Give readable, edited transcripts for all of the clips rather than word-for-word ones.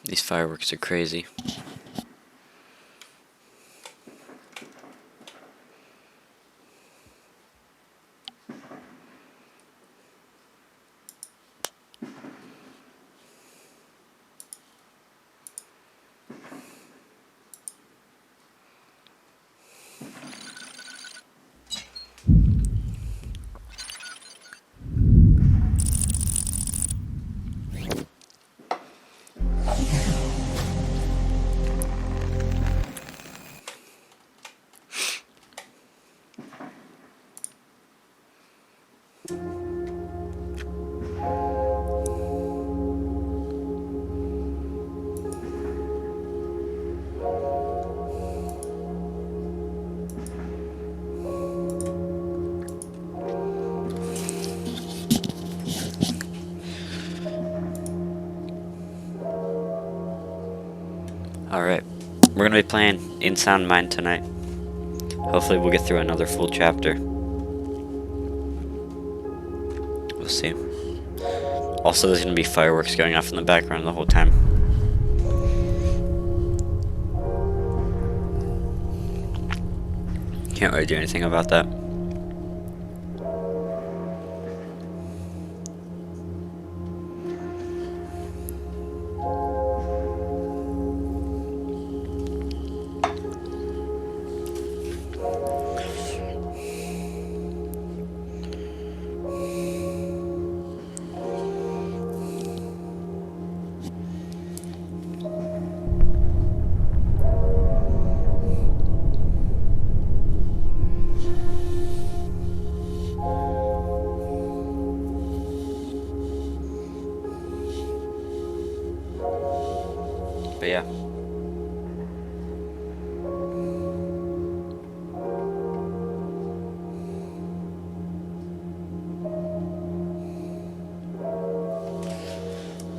These fireworks are crazy. Alright, we're gonna be playing In Sound Mind tonight. Hopefully we'll get through another full chapter. We'll see. Also, there's gonna be fireworks going off in the background the whole time. Can't really do anything about that. But yeah.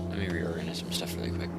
Let me reorganize some stuff really quick.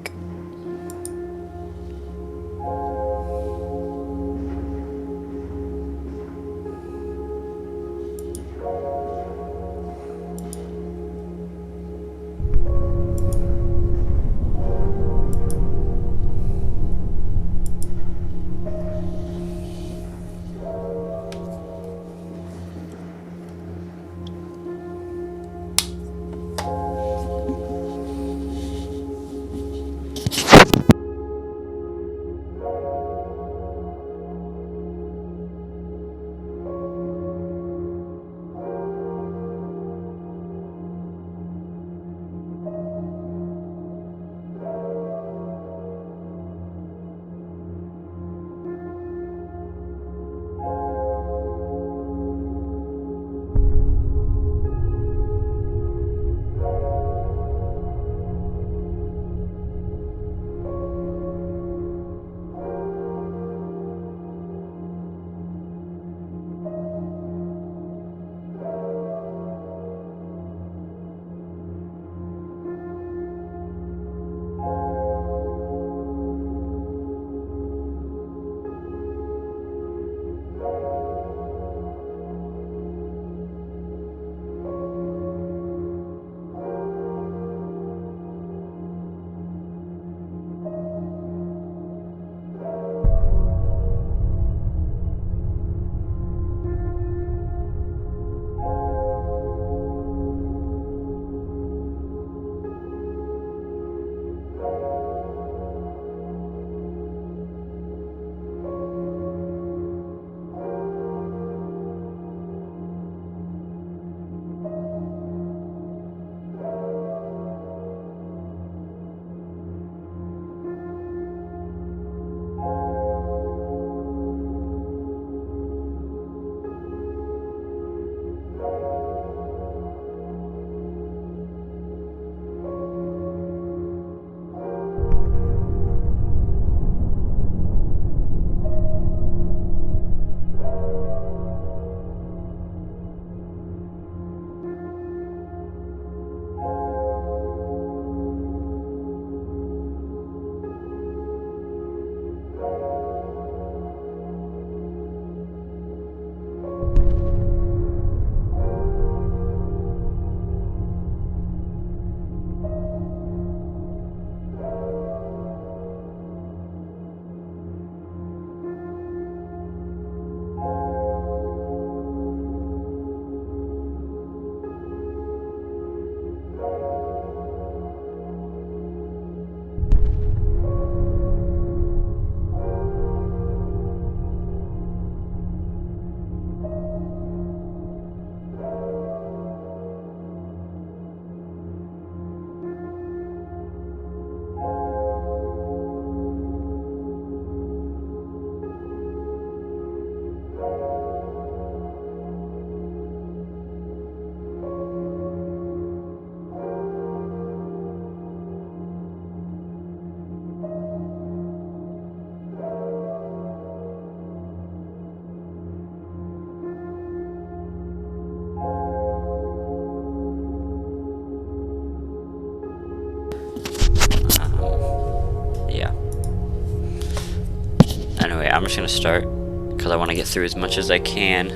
I'm just gonna start because I want to get through as much as I can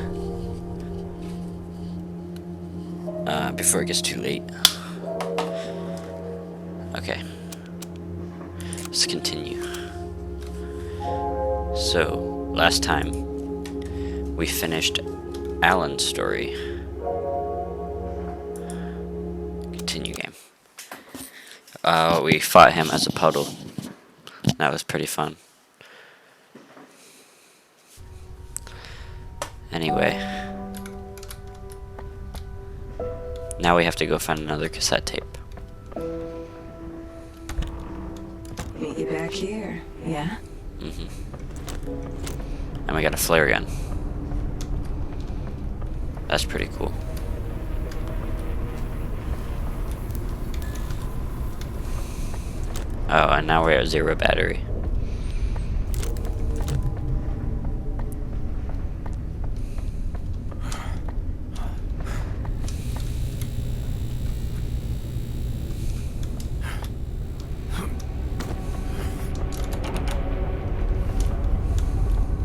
before it gets too late. Okay, let's continue. So last time we finished Alan's story. Continue game. We fought him as a puddle. That was pretty fun. Anyway, now we have to go find another cassette tape. Meet you back here, yeah? And we got a flare gun. That's pretty cool. Oh, and now we're at 0 battery.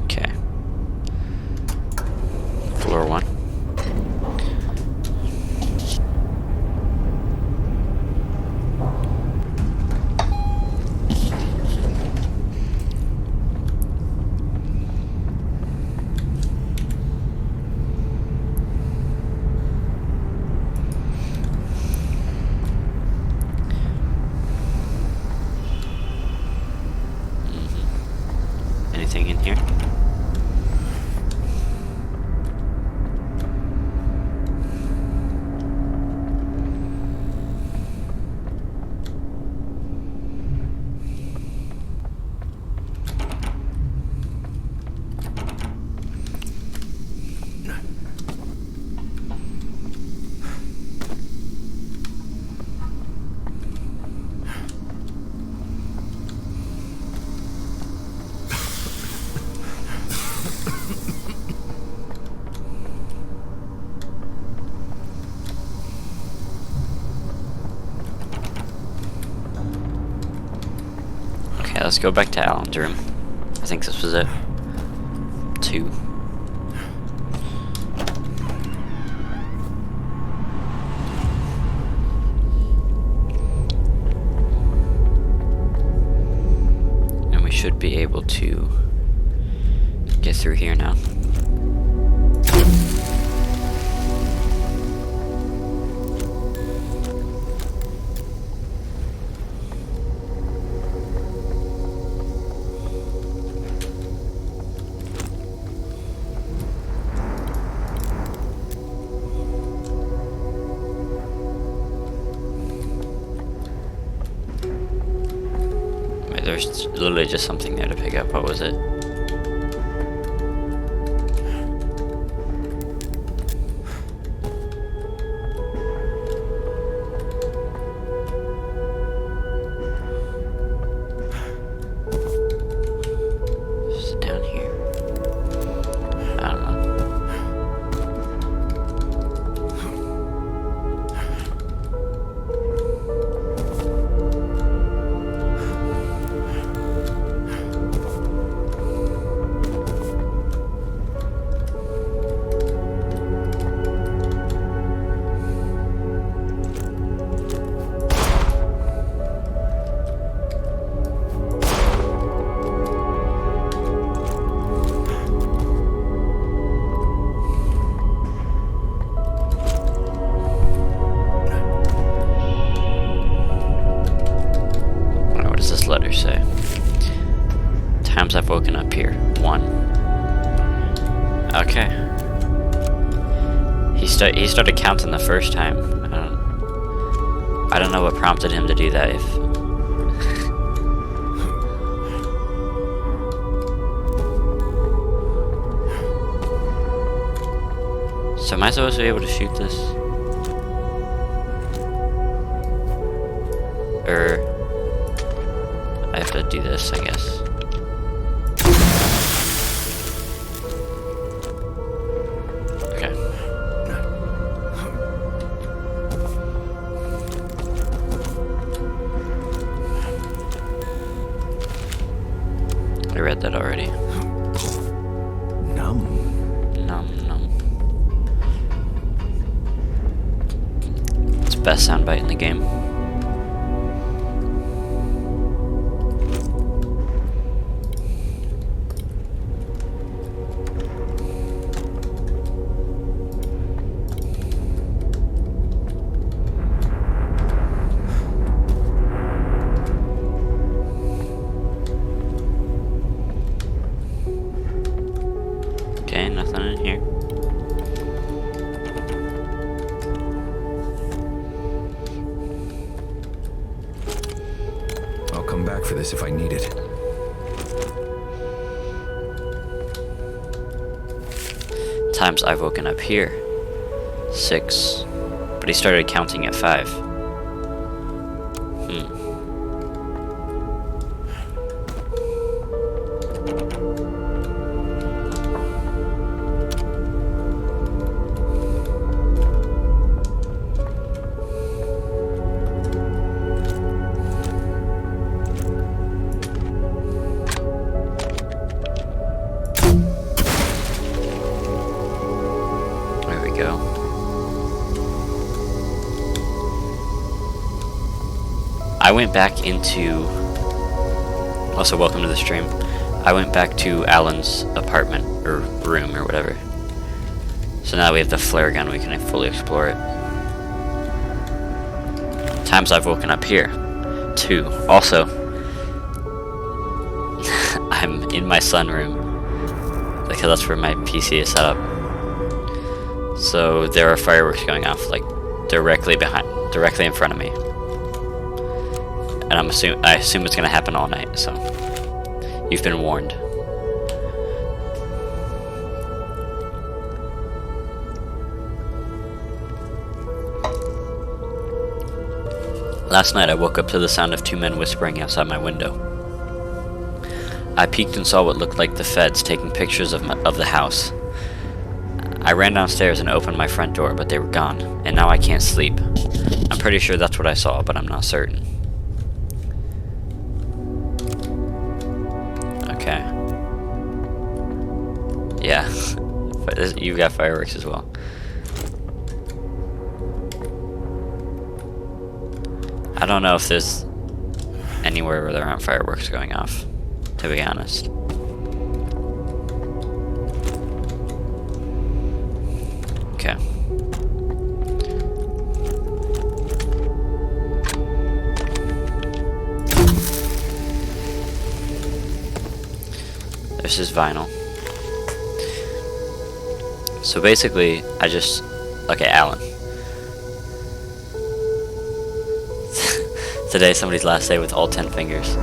Okay. Floor 1. Anything in here? Okay, let's go back to Alan's room. I think this was it. 2. And we should be able to get through here now. There's literally just something there to pick up. What was it? Is it down here? I don't know. Letter say? Times I've woken up here. 1. Okay. He started counting the first time. I don't know what prompted him to do that. If so, am I supposed to be able to shoot this? Or I have to do this, I guess. Okay. I read that already. best soundbite in the game. Okay, nothing in here. I'll come back for this if I need it. Times I've woken up here. 6. But he started counting at 5. There we go. I went back into... Also, welcome to the stream. I went back to Alan's apartment, or room, or whatever. So now we have the flare gun, we can fully explore it. Times I've woken up here. 2. Also, I'm in my sunroom, because that's where my PC is set up. So there are fireworks going off, like, directly in front of me. And I assume it's gonna happen all night, so you've been warned. Last night I woke up to the sound of 2 men whispering outside my window. I peeked and saw what looked like the feds taking pictures of the house. I ran downstairs and opened my front door, but they were gone, and now I can't sleep. I'm pretty sure that's what I saw, but I'm not certain. Okay. Yeah. You got fireworks as well. I don't know if there's anywhere where there aren't fireworks going off, to be honest. Okay. This is vinyl. So basically, okay, Alan. Today's somebody's last day with all 10 fingers.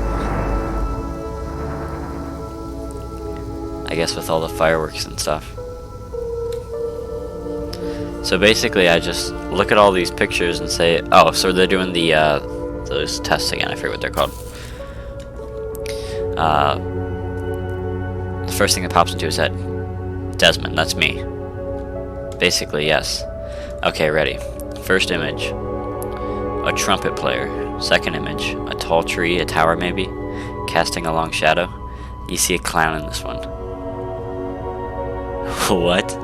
I guess with all the fireworks and stuff. So basically, I just look at all these pictures and say, oh, so they're doing those tests again. I forget what they're called. The first thing that pops into his head, Desmond, that's me. Basically, yes. Okay, ready. First image, a trumpet player. Second image, a tall tree, a tower maybe, casting a long shadow. You see a clown in this one. What?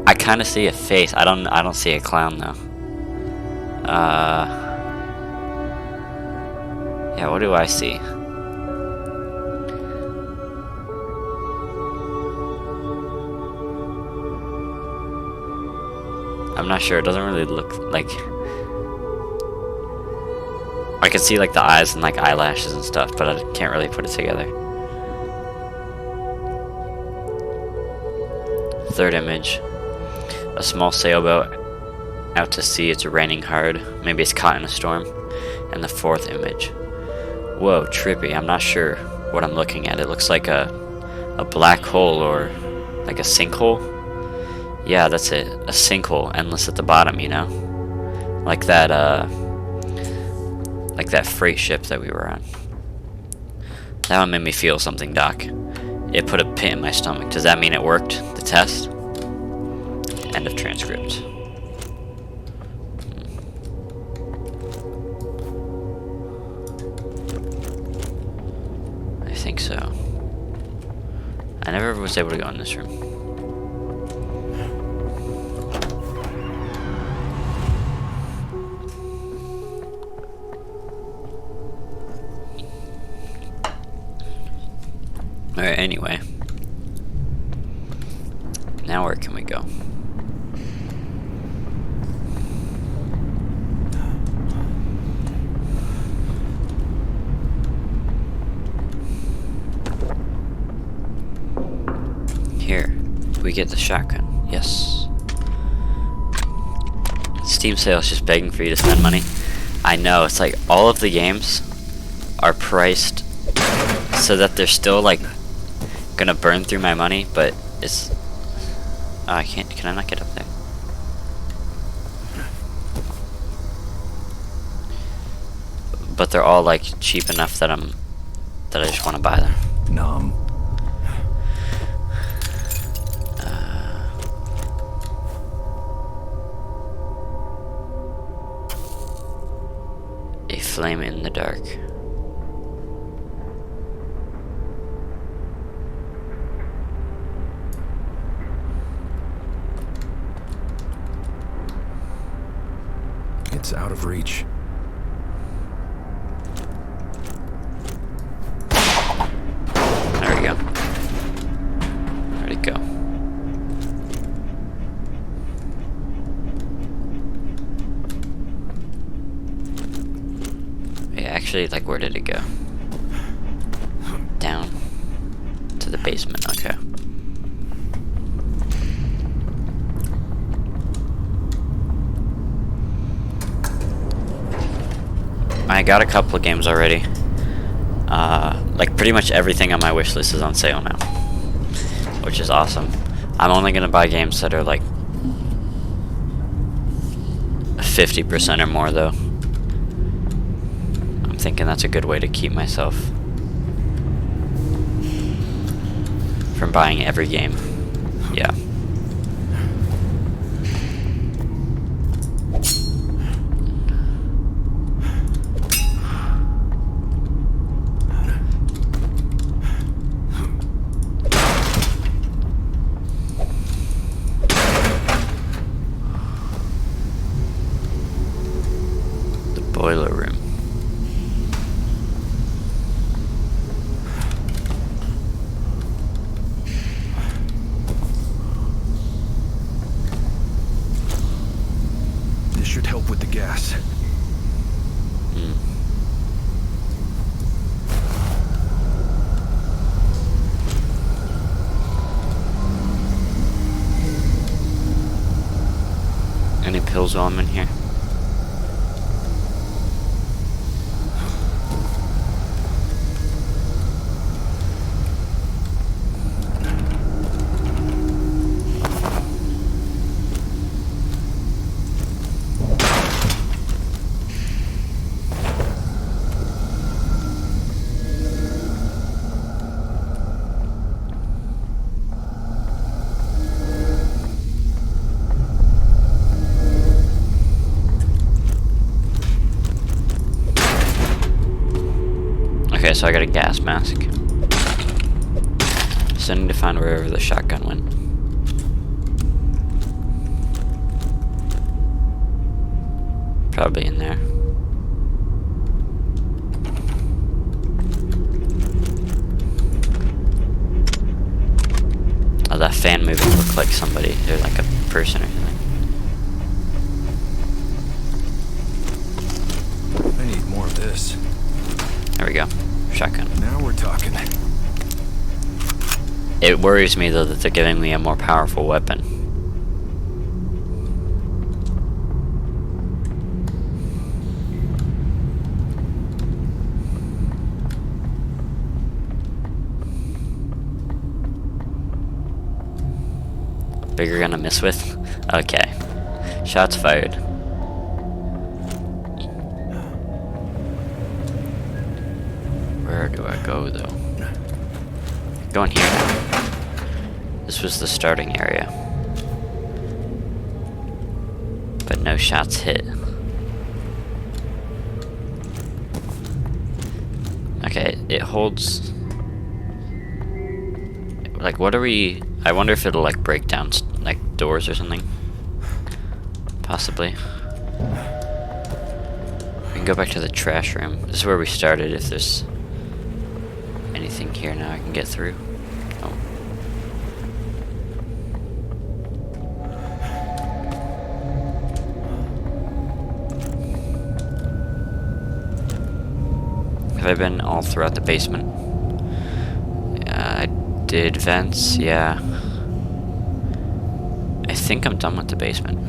I kind of see a face. I don't see a clown though. Yeah, what do I see? I'm not sure. It doesn't really look like... I can see like the eyes and like eyelashes and stuff, but I can't really put it together. Third image. A small sailboat out to sea. It's raining hard. Maybe it's caught in a storm. And the fourth image. Whoa, trippy. I'm not sure what I'm looking at. It looks like a black hole or like a sinkhole. Yeah, that's it. A sinkhole, endless at the bottom, you know? Like that freight ship that we were on. That one made me feel something, Doc. It put a pit in my stomach. Does that mean it worked? The test? End of transcript. I think so. I never was able to go in this room. Alright, anyway. Now where can we go? Here, we get the shotgun. Yes. Steam sales just begging for you to spend money. I know, it's like all of the games are priced so that they're still like gonna burn through my money, but it's I can't. Can I not get up there? But they're all like cheap enough that I just want to buy them. Nom. A flame in the dark. It's out of reach. There we go. Where'd it go? Yeah, actually, like, where did it go? Down to the basement. Okay. I got a couple of games already. Like pretty much everything on my wish list is on sale now, which is awesome. I'm only gonna buy games that are like 50% or more though. I'm thinking that's a good way to keep myself from buying every game. Yeah. Boiler room. This should help with the gas. Any pills while I'm in here? Okay, so I got a gas mask. So I need to find wherever the shotgun went. Probably in there. Oh, that fan moving looked like somebody, or like a person or something. I need more of this. There we go. Shotgun. Now we're talking. It worries me though that they're giving me a more powerful weapon. Bigger gun to miss with? Okay. Shots fired. Where do I go though? Going here now. This was the starting area. But no shots hit. Okay, it holds... Like, what are we... I wonder if it'll, like, break down, like, doors or something. Possibly. We can go back to the trash room. This is where we started, if there's anything here now I can get through. I been all throughout the basement? I did vents, yeah. I think I'm done with the basement.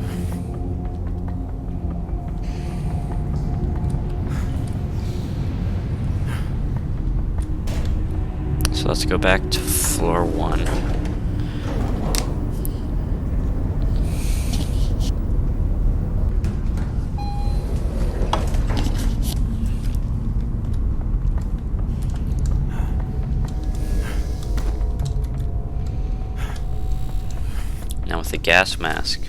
So let's go back to floor 1. Now with the gas mask,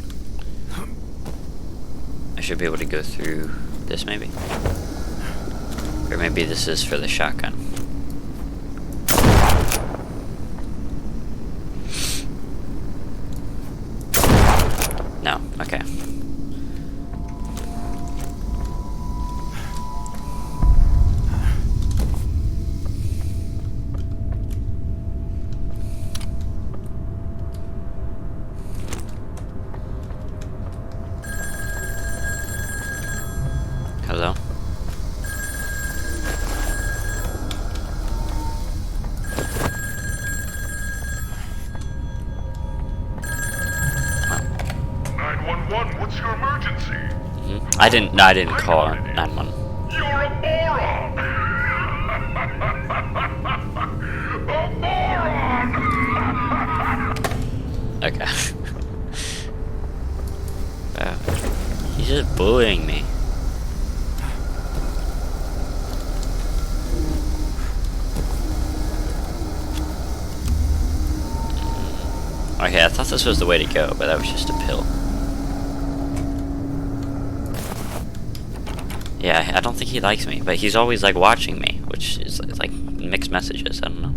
I should be able to go through this maybe? Or maybe this is for the shotgun. No, okay. Hello? What's your emergency? I didn't call 911. You're a moron! A moron! Okay. Wow. He's just bullying me. Okay, I thought this was the way to go, but that was just a pill. Yeah, I don't think he likes me, but he's always like watching me, which is like mixed messages, I don't know.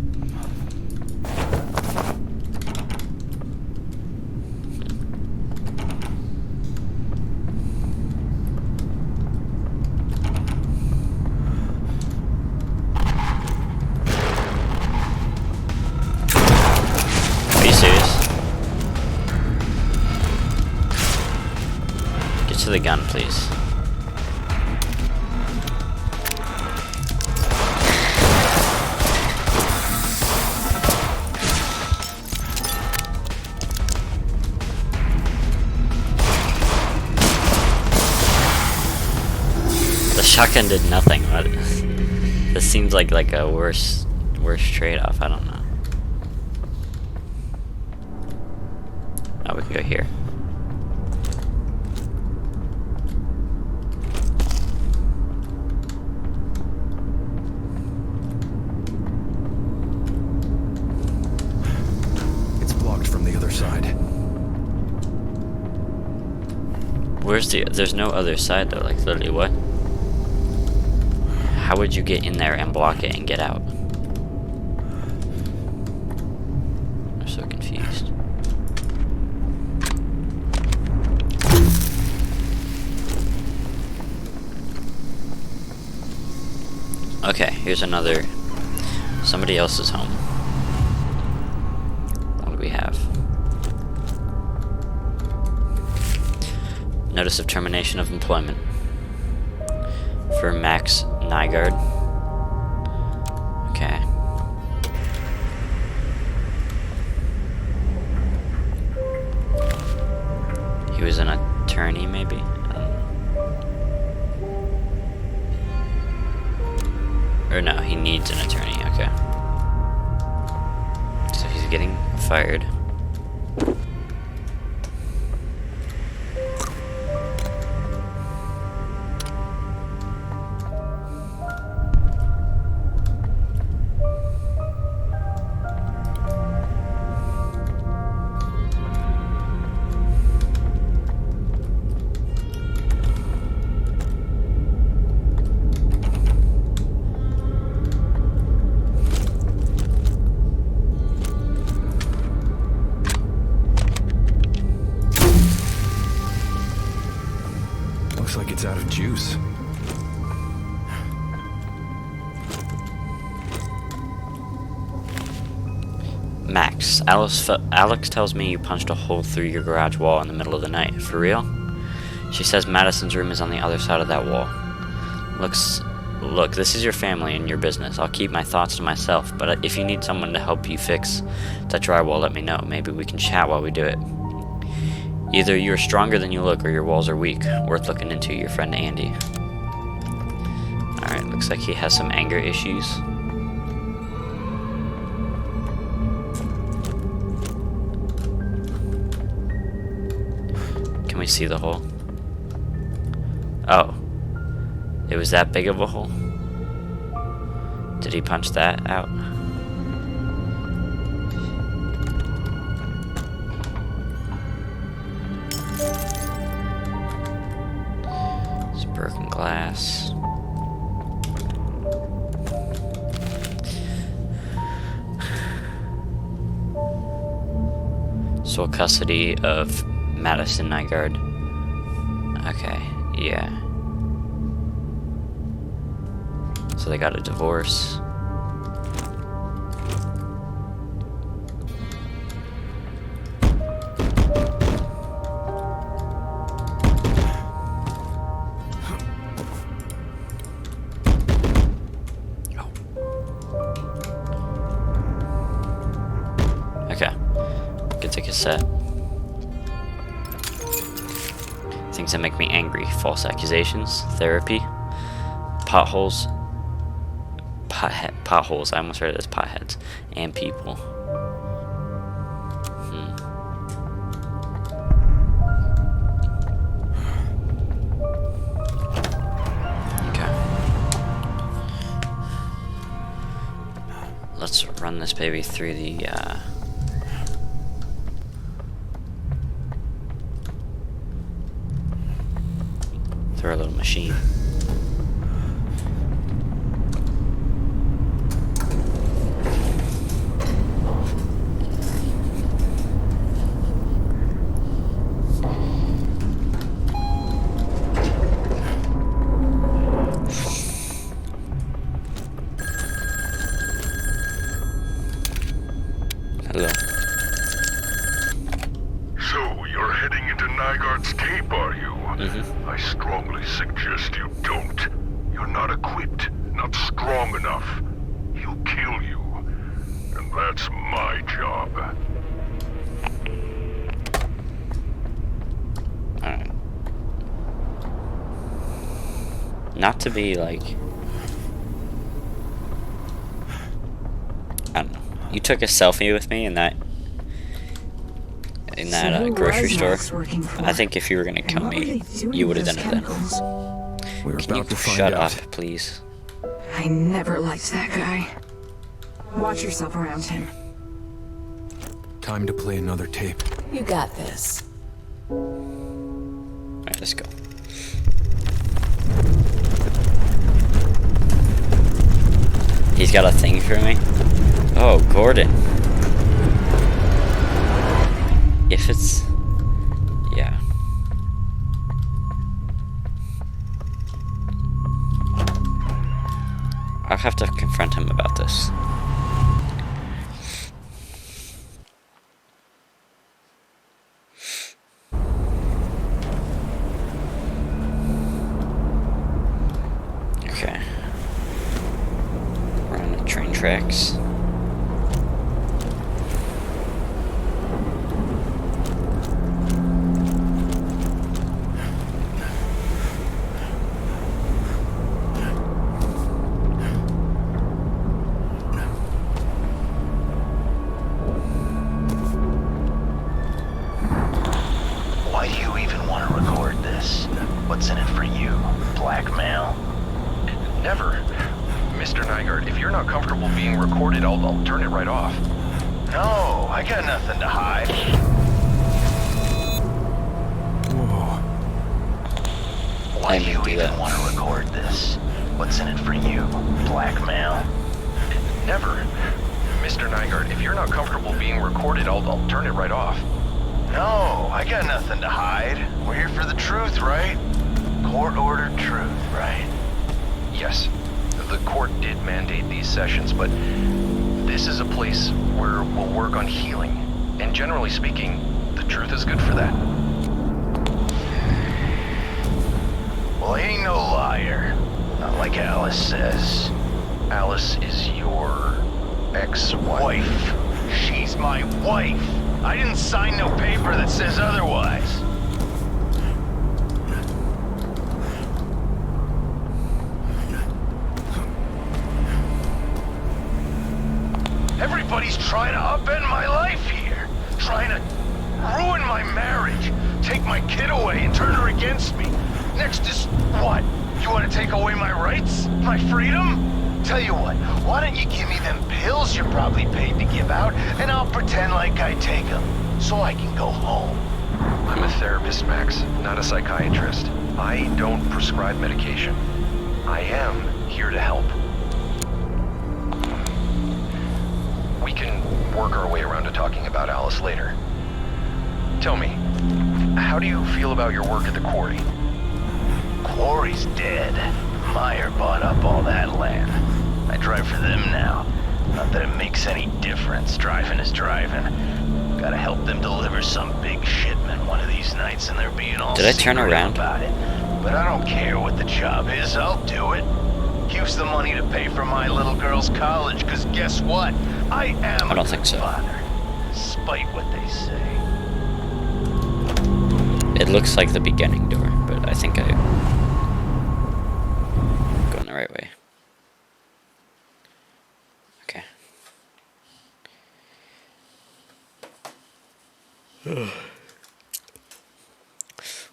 Are you serious? Get to the gun, please. The shotgun did nothing. This seems like a worse trade-off. I don't know. Oh, we can go here. It's blocked from the other side. Where's there's no other side though, like literally what? How would you get in there and block it and get out? I'm so confused. Okay, here's another, somebody else's home. What do we have? Notice of termination of employment for Max Nygaard. Okay. He was an attorney, maybe? I don't know. Or no, he needs an attorney, okay. So he's getting fired. Looks like it's out of juice. Max, Alex tells me you punched a hole through your garage wall in the middle of the night. For real? She says Madison's room is on the other side of that wall. Looks Look, this is your family and your business. I'll keep my thoughts to myself, but if you need someone to help you fix that drywall, let me know. Maybe we can chat while we do it. Either you're stronger than you look or your walls are weak. Worth looking into, your friend Andy. Alright, looks like he has some anger issues. Can we see the hole? Oh. It was that big of a hole? Did he punch that out? It's broken glass. Sole custody of Madison Nygaard. Okay, yeah. So they got a divorce. Okay. Get the cassette. Things that make me angry. False accusations. Therapy. Potholes. Potholes. I almost read it as potheads. And people. Okay. Let's run this baby through the, through our little machine. Hello. So, you're heading into Nygaard's tape, are you? Mm-hmm. I strongly suggest you don't. You're not equipped, not strong enough. He'll kill you. And that's my job. Alright. Not to be like... I don't know. You took a selfie with me in that grocery store. I think if you were gonna kill me, you would have done it then. We're Can you about to find shut out. up, please? I never liked that guy. Watch yourself around him. Time to play another tape. You got this. Alright, let's go. He's got a thing for me? Oh, Gordon. If it's... yeah. I'll have to confront him about this. Okay. We're on the train tracks. Why do you even want to record this? What's in it for you? Blackmail? Never. Mr. Nygaard, if you're not comfortable being recorded, I'll turn it right off. No, I got nothing to hide. Whoa. Why I do didn't you do even that. want to record this? What's in it for you? Blackmail? Never. Mr. Nygaard, if you're not comfortable being recorded, I'll turn it right off. No, I got nothing to hide. We're here for the truth, right? Court-ordered truth, right? Yes, the court did mandate these sessions, but this is a place where we'll work on healing. And generally speaking, the truth is good for that. Well, I ain't no liar. Not like Alice says. Alice is your ex-wife. Wife. She's my wife. I didn't sign no paper that says otherwise. Everybody's trying to upend my life here. Trying to ruin my marriage. Take my kid away and turn her against me. Next is what? You want to take away my rights? My freedom? Tell you what, why don't you give me them pills you're probably paid to give out, and I'll pretend like I take them, so I can go home. I'm a therapist, Max, not a psychiatrist. I don't prescribe medication. I am here to help. We can work our way around to talking about Alice later. Tell me, how do you feel about your work at the quarry? Quarry's dead. Meyer bought up all that land. I drive for them now. Not that it makes any difference. Driving is driving. Gotta help them deliver some big shipment one of these nights, and they're being all Did I turn secretive around? about it. But I don't care what the job is. I'll do it. Use the money to pay for my little girl's college, because guess what? I am I don't a think good so. father, despite what they say. It looks like the beginning door, but I think I'm going the right way. Okay.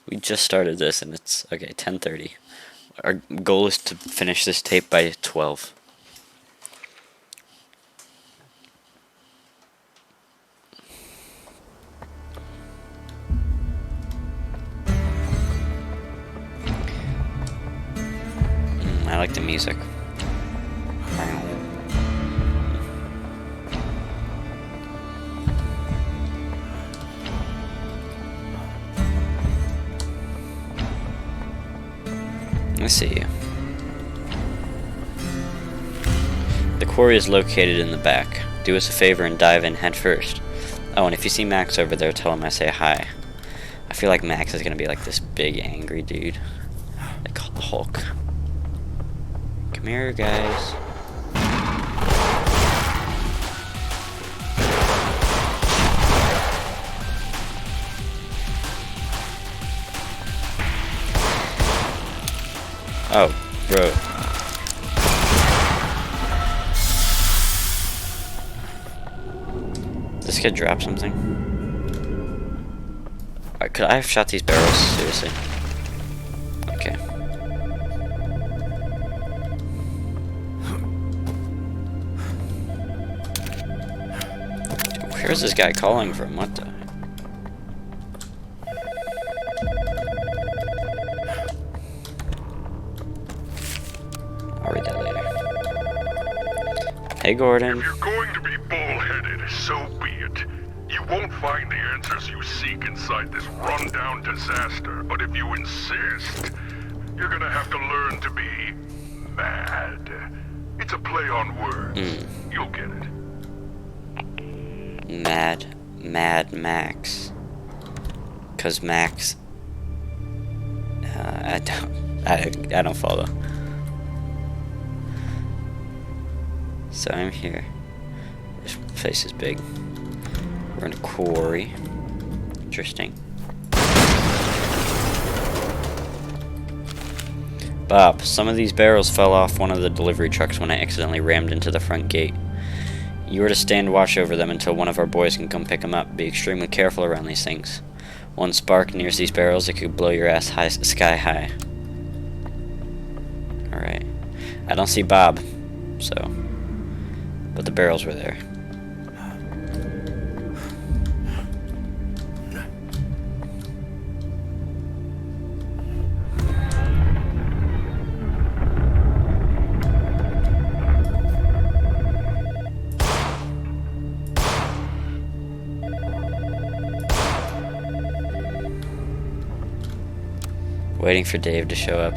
We just started this and it's okay, 10:30. Our goal is to finish this tape by 12. I like the music. I see you. The quarry is located in the back. Do us a favor and dive in head first. Oh, and if you see Max over there, tell him I say hi. I feel like Max is gonna be like this big angry dude, like Hulk. Come here, guys. Oh, bro. Did this kid drop something? Alright, could I have shot these barrels? Seriously. Okay. Where's this guy calling from? What the? I'll read that later. Hey, Gordon. If you're going to be bullheaded, so be it. You won't find the answers you seek inside this rundown disaster, but if you insist, you're gonna have to learn to be mad. It's a play on words. You'll get it. Mad Max. 'Cause Max. I don't follow. So I'm here. This place is big. We're in a quarry. Interesting. Bob, some of these barrels fell off one of the delivery trucks when I accidentally rammed into the front gate. You are to stand watch over them until one of our boys can come pick them up. Be extremely careful around these things. One spark nears these barrels, it could blow your ass sky high. Alright. I don't see Bob, so... But the barrels were there. Waiting for Dave to show up.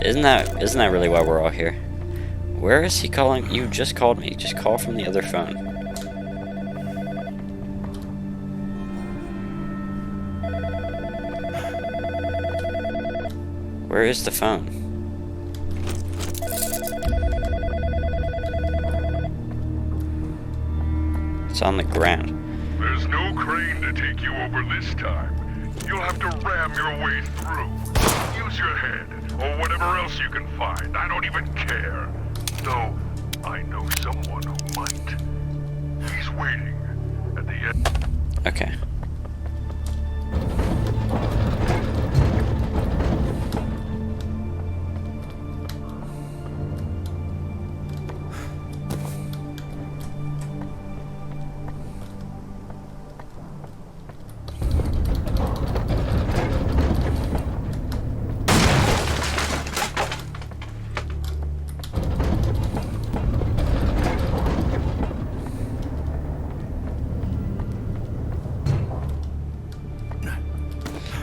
Isn't that really why we're all here? Where is he calling? You just called me. Just call from the other phone. Where is the phone? It's on the ground. There's no crane to take you over this time. You'll have to ram your way through. Use your head, or whatever else you can find. I don't even care. Though, I know someone who might. He's waiting at the end. Okay.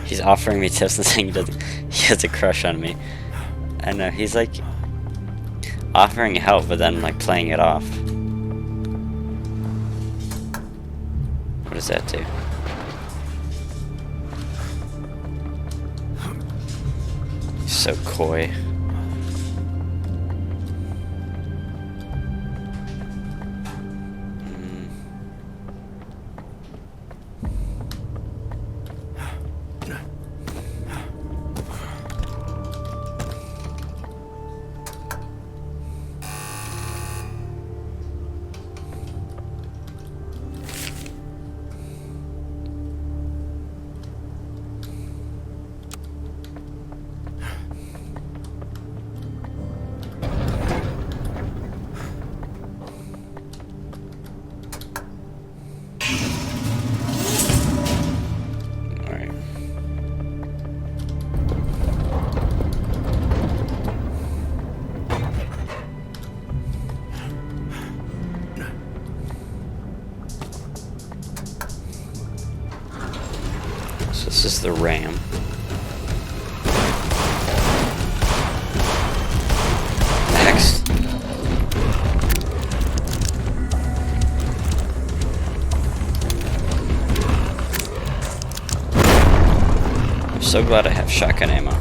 He's offering me tips and saying he has a crush on me. I know, he's like offering help but then like playing it off. What does that do? He's so coy. So this is the ram. Next. I'm so glad I have shotgun ammo.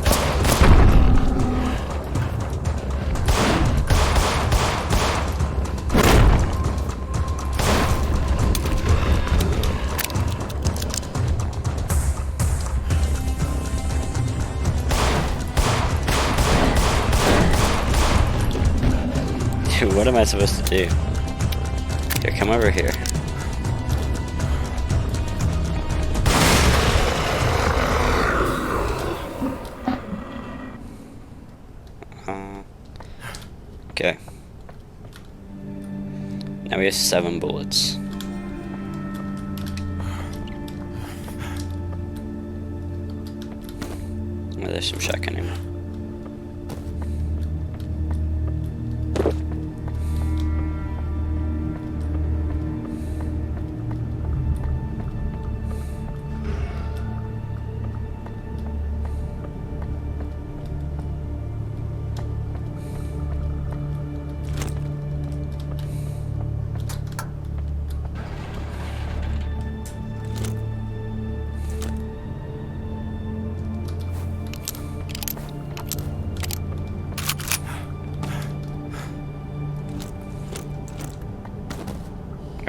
Dude, what am I supposed to do? Here, come over here. Okay. Now we have 7 bullets. Oh, there's some shotgun ammo.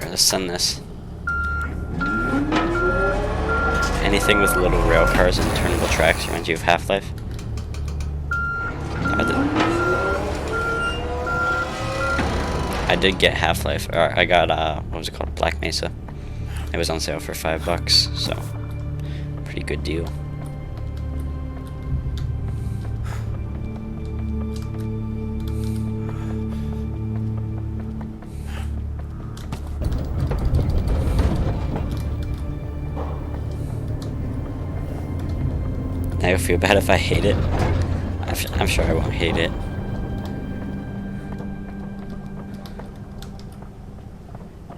Let's send this. Anything with little rail cars and turnable tracks reminds you of Half-Life. I did get Half-Life. Or I got what was it called? Black Mesa. It was on sale for $5, so pretty good deal. I feel bad if I hate it. I'm sure I won't hate it.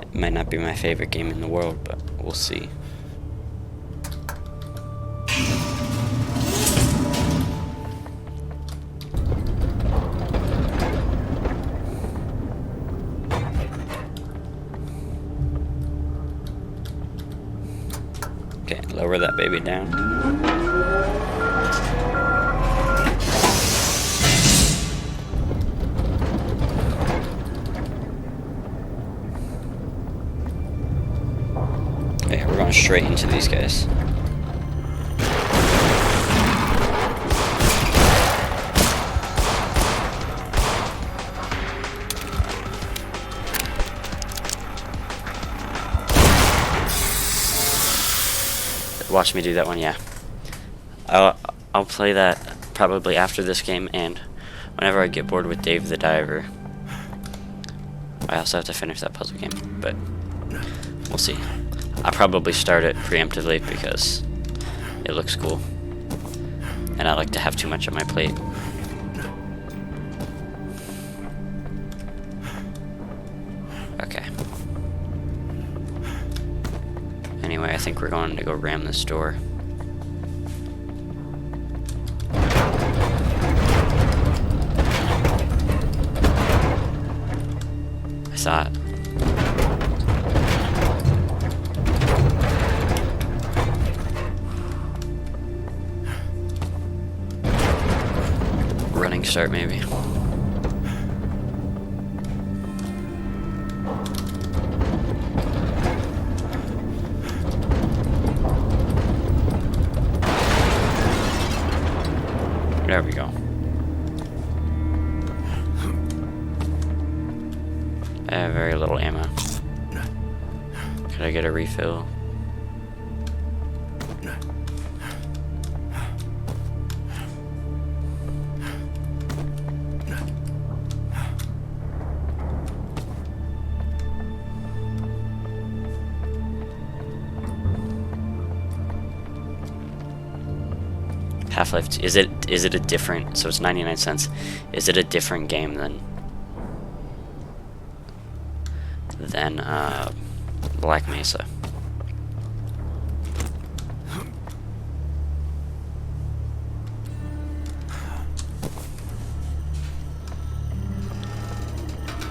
It might not be my favorite game in the world, but we'll see. Okay, lower that baby down. Okay, we're going straight into these guys. Watch me do that one, yeah. I'll play that probably after this game, and whenever I get bored with Dave the Diver. I also have to finish that puzzle game, but we'll see. I'll probably start it preemptively because it looks cool, and I like to have too much on my plate. Okay. Anyway, I think we're going to go ram this door. I saw it. Running start, maybe. There we go. I have very little ammo. Could I get a refill? Half-Life 2, is it a different, so it's 99 cents. Is it a different game than Black Mesa?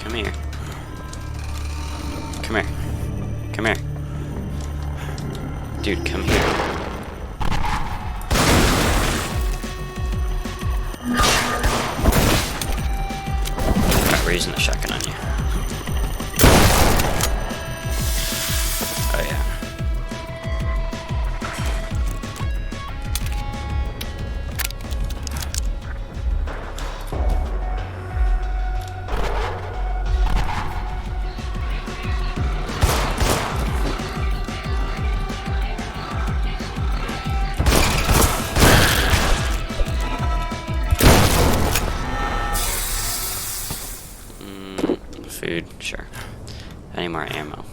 Come here. Come here. Come here. Dude, come here. We're using the shotgun on you. Oh yeah. Food, sure. Any more ammo?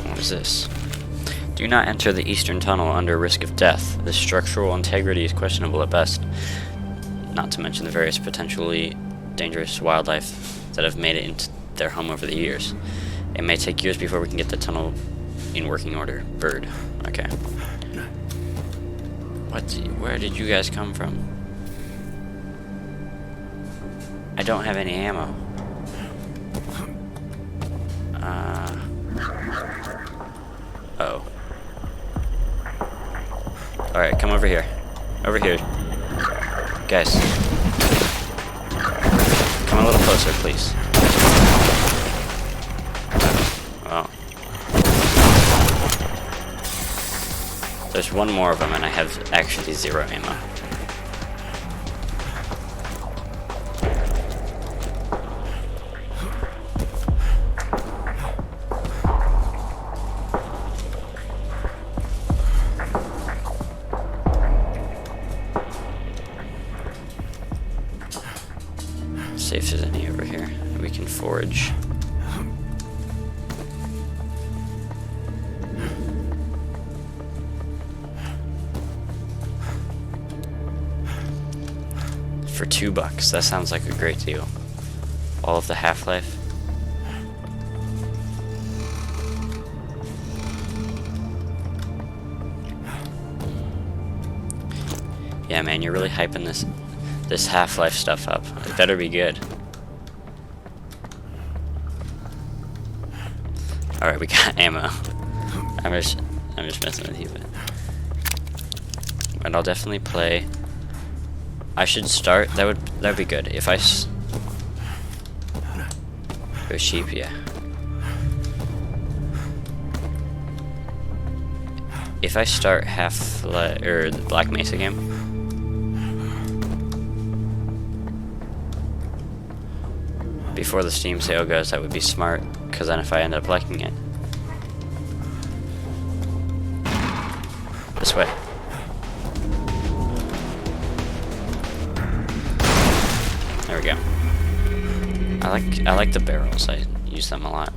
What is this? Do not enter the eastern tunnel under risk of death. The structural integrity is questionable at best. Not to mention the various potentially dangerous wildlife that have made it into their home over the years. It may take years before we can get the tunnel in working order. Bird. Okay. Where did you guys come from? I don't have any ammo. Oh. Alright, come over here. Over here. Guys. Come a little closer, please. Well. There's one more of them, and I have actually 0 ammo. See if there's any over here we can forage. For $2, that sounds like a great deal. All of the Half-Life. Yeah, man, you're really hyping this Half-Life stuff up. It better be good. Alright, we got ammo. I'm just messing with you, but I'll definitely play. I should start. That would be good if I go sheep, yeah. If I start or the Black Mesa game, before the Steam sale goes, that would be smart, because then if I end up liking it. This way. There we go. I like the barrels. I use them a lot.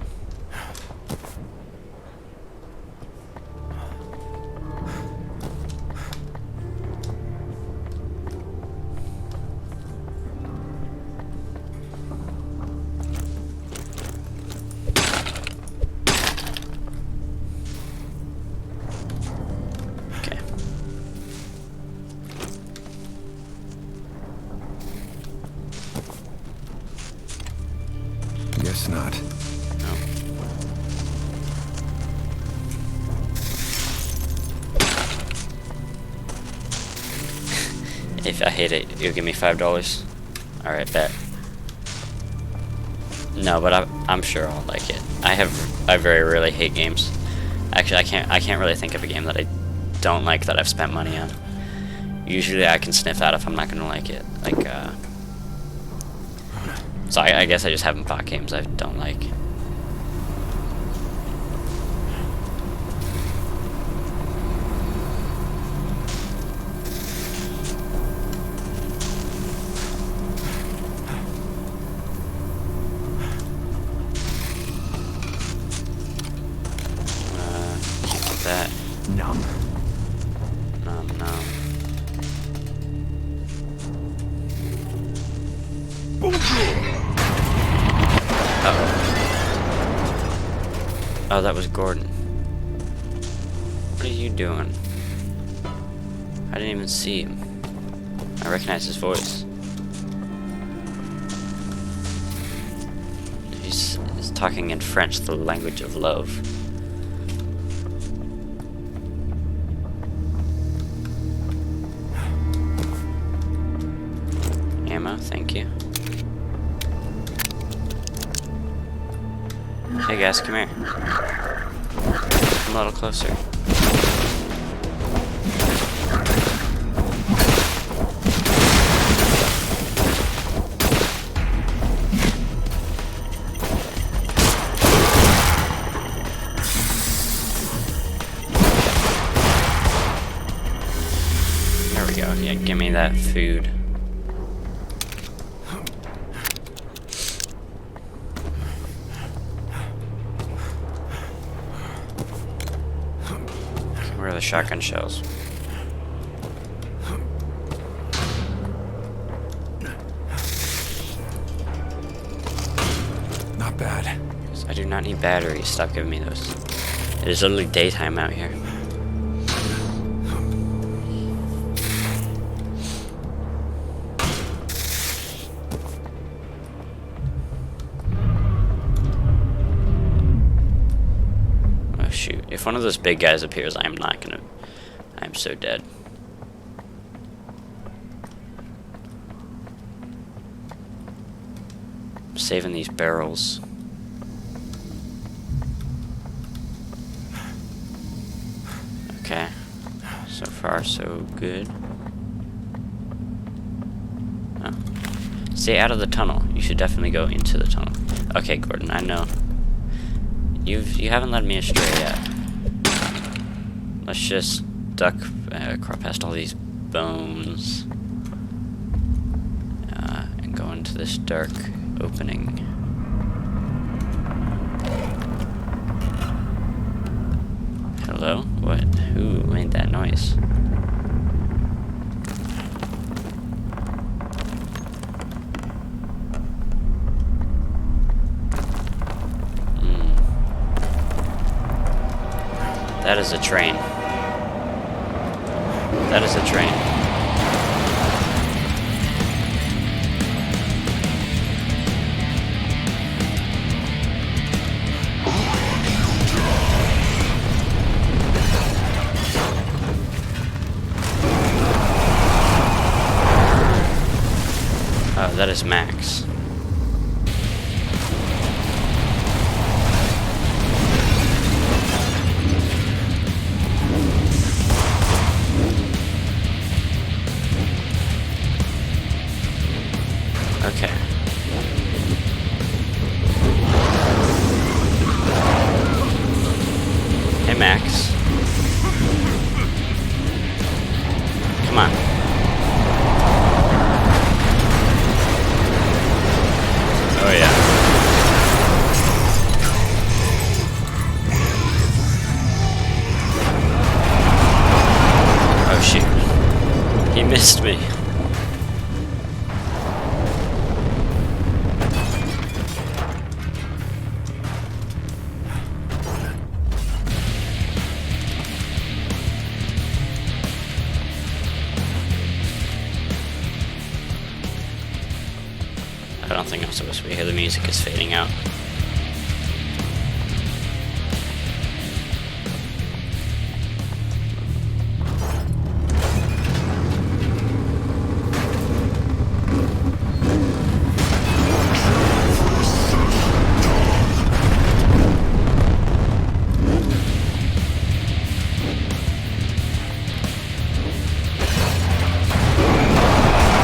Guess not. No. If I hate it, you'll give me $5. Alright, bet. No, but I'm sure I'll like it. I very rarely hate games. Actually, I can't really think of a game that I don't like that I've spent money on. Usually I can sniff out if I'm not gonna like it. Like, so I guess I just haven't bought games I don't like. Keep that. Numb. Nom. Oh, that was Gordon. What are you doing? I didn't even see him. I recognize his voice. He's talking in French, the language of love. Ammo, thank you. Hey guys, come here. Come a little closer. There we go. Yeah, give me that food. Where are the shotgun shells? Not bad. I do not need batteries. Stop giving me those. It is literally daytime out here. Oh shoot. If one of those big guys appears, I'm so dead. I'm saving these barrels. Okay. So far, so good. Oh. Stay out of the tunnel. You should definitely go into the tunnel. Okay, Gordon, I know. You haven't led me astray yet. Let's just duck past all these bones and go into this dark opening. Hello? What? Who made that noise? That is a train. That is a train. that is Max. Okay. Hey, Max. Come on. Oh, yeah. Oh, shoot. He missed me. I don't think I'm supposed to be here. The music is fading out.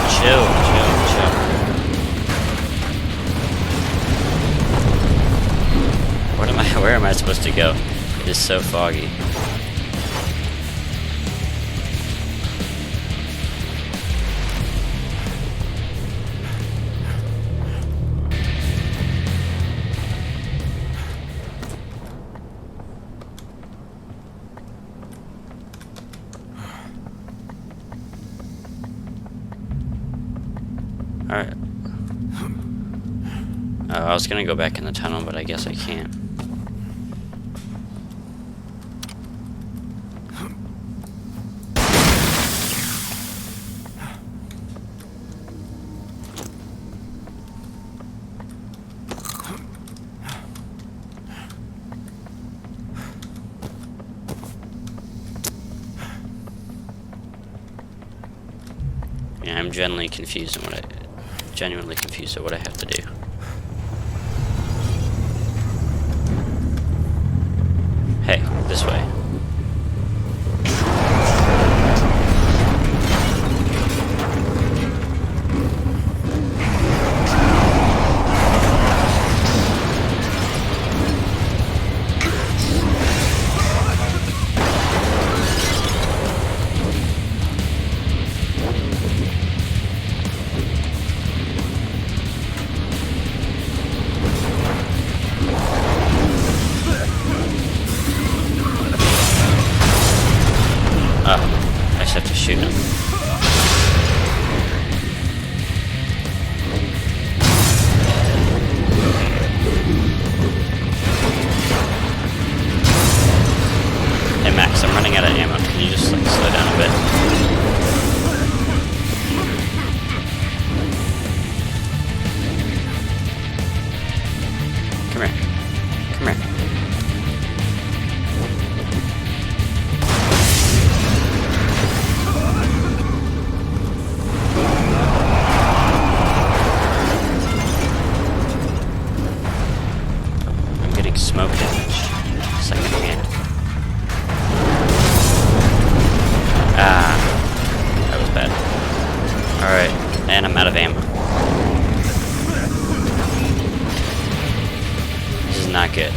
Chill, chill, chill. Where am I supposed to go? It is so foggy. Alright. I was gonna go back in the tunnel, but I guess I can't. Yeah, I'm genuinely confused at what I have to do. Hey, this way. I just have to shoot him. Hey Max, I'm running out of ammo. Can you just like slow down a bit? Come here. Come here. Smoke damage. Second hand. That was bad. Alright, and I'm out of ammo. This is not good.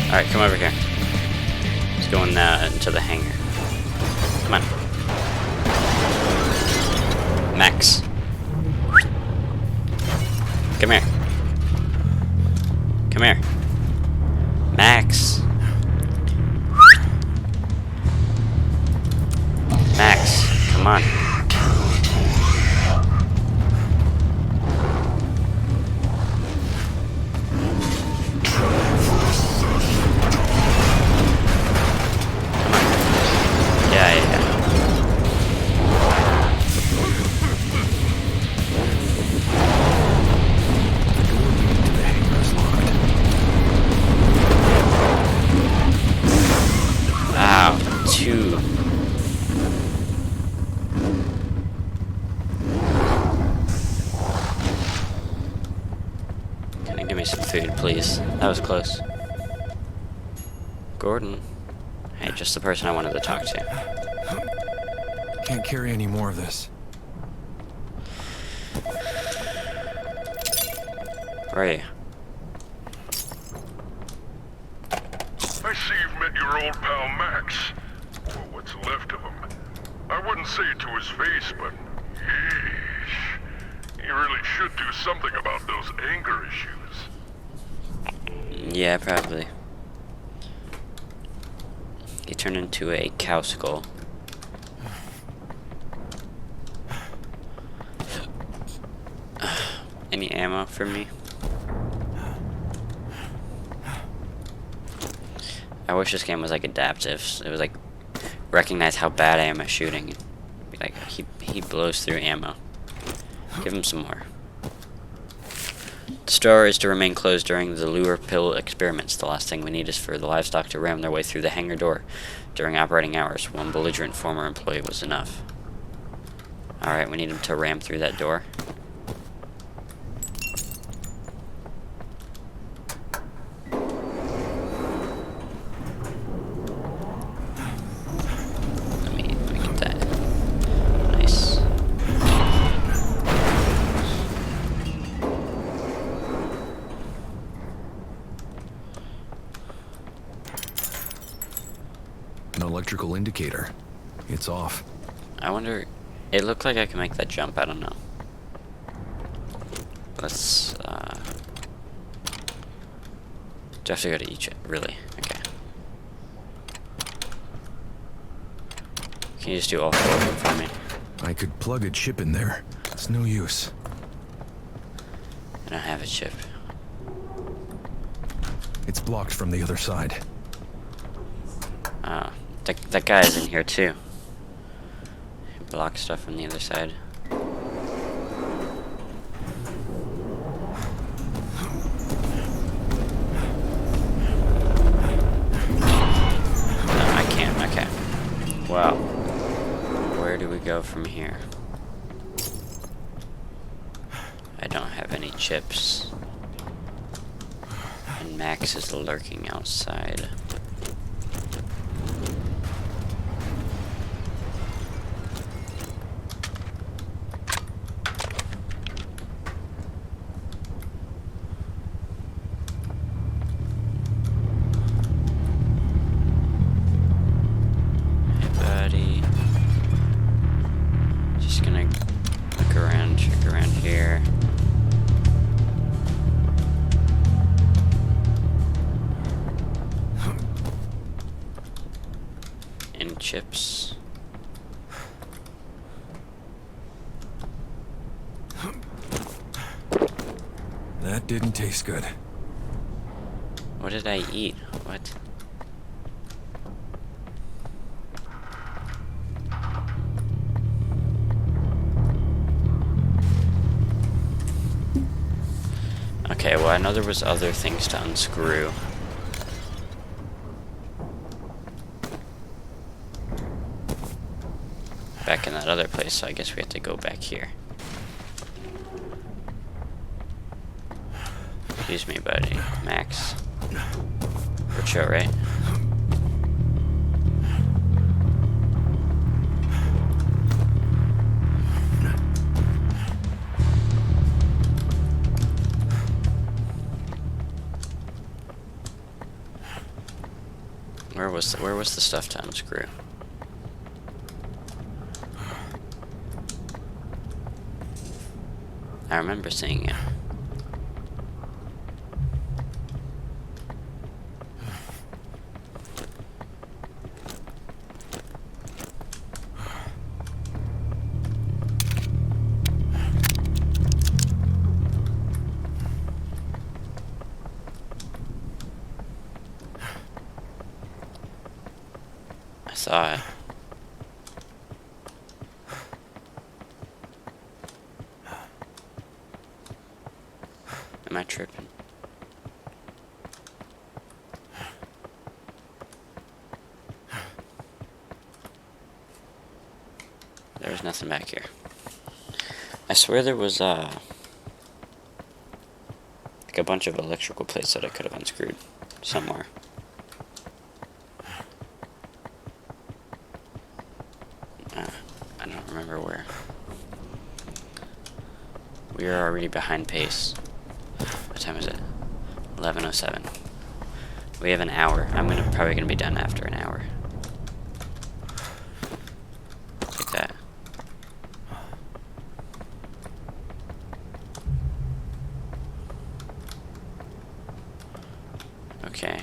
Alright, come over here. Let's go into the hangar. Come on. Max. Come here. Come here. Max. Max, come on. some food, please. That was close. Gordon. Hey, just the person I wanted to talk to. Can't carry any more of this. Where are you? I see you've met your old pal Max. Or what's left of him. I wouldn't say it to his face, but yeesh. He really should do something about those anger issues. Yeah, probably. He turned into a cow skull. Any ammo for me? I wish this game was like adaptive. It was like recognize how bad I am at shooting. Be like he blows through ammo. Give him some more. The store is to remain closed during the lure pill experiments. The last thing we need is for the livestock to ram their way through the hangar door during operating hours. One belligerent former employee was enough. Alright, we need him to ram through that door. Let me get that. Nice. An electrical indicator. It's off. I wonder... It looked like I could make that jump, I don't know. Let's, Do I have to go to Egypt? Really? Okay. Can you just do all four of them for me? I could plug a chip in there. It's no use. I don't have a chip. It's blocked from the other side. Oh. That guy's in here too. He blocks stuff from the other side. No, I can't. Okay. Wow. Where do we go from here? I don't have any chips. And Max is lurking outside. Just gonna look around, check around here. Any chips? That didn't taste good. What did I eat? What? Okay, well I know there was other things to unscrew. Back in that other place, so I guess we have to go back here. Excuse me, buddy. Max. Richo, right? Where was the stuff to unscrew? I remember seeing it. I saw it. Am I tripping? There's nothing back here. I swear there was like a bunch of electrical plates that I could have unscrewed somewhere. I don't remember where. We are already behind pace. What time is it? 11:07. We have an hour. I'm probably gonna be done after an hour. Like that. Okay.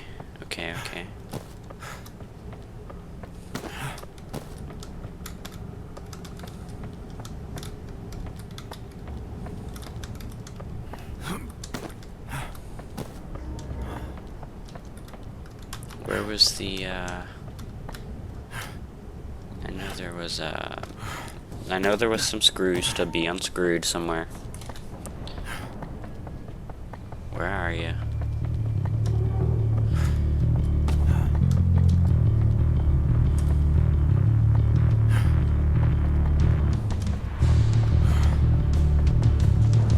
Where was the, I know there was some screws to be unscrewed somewhere. Where are you?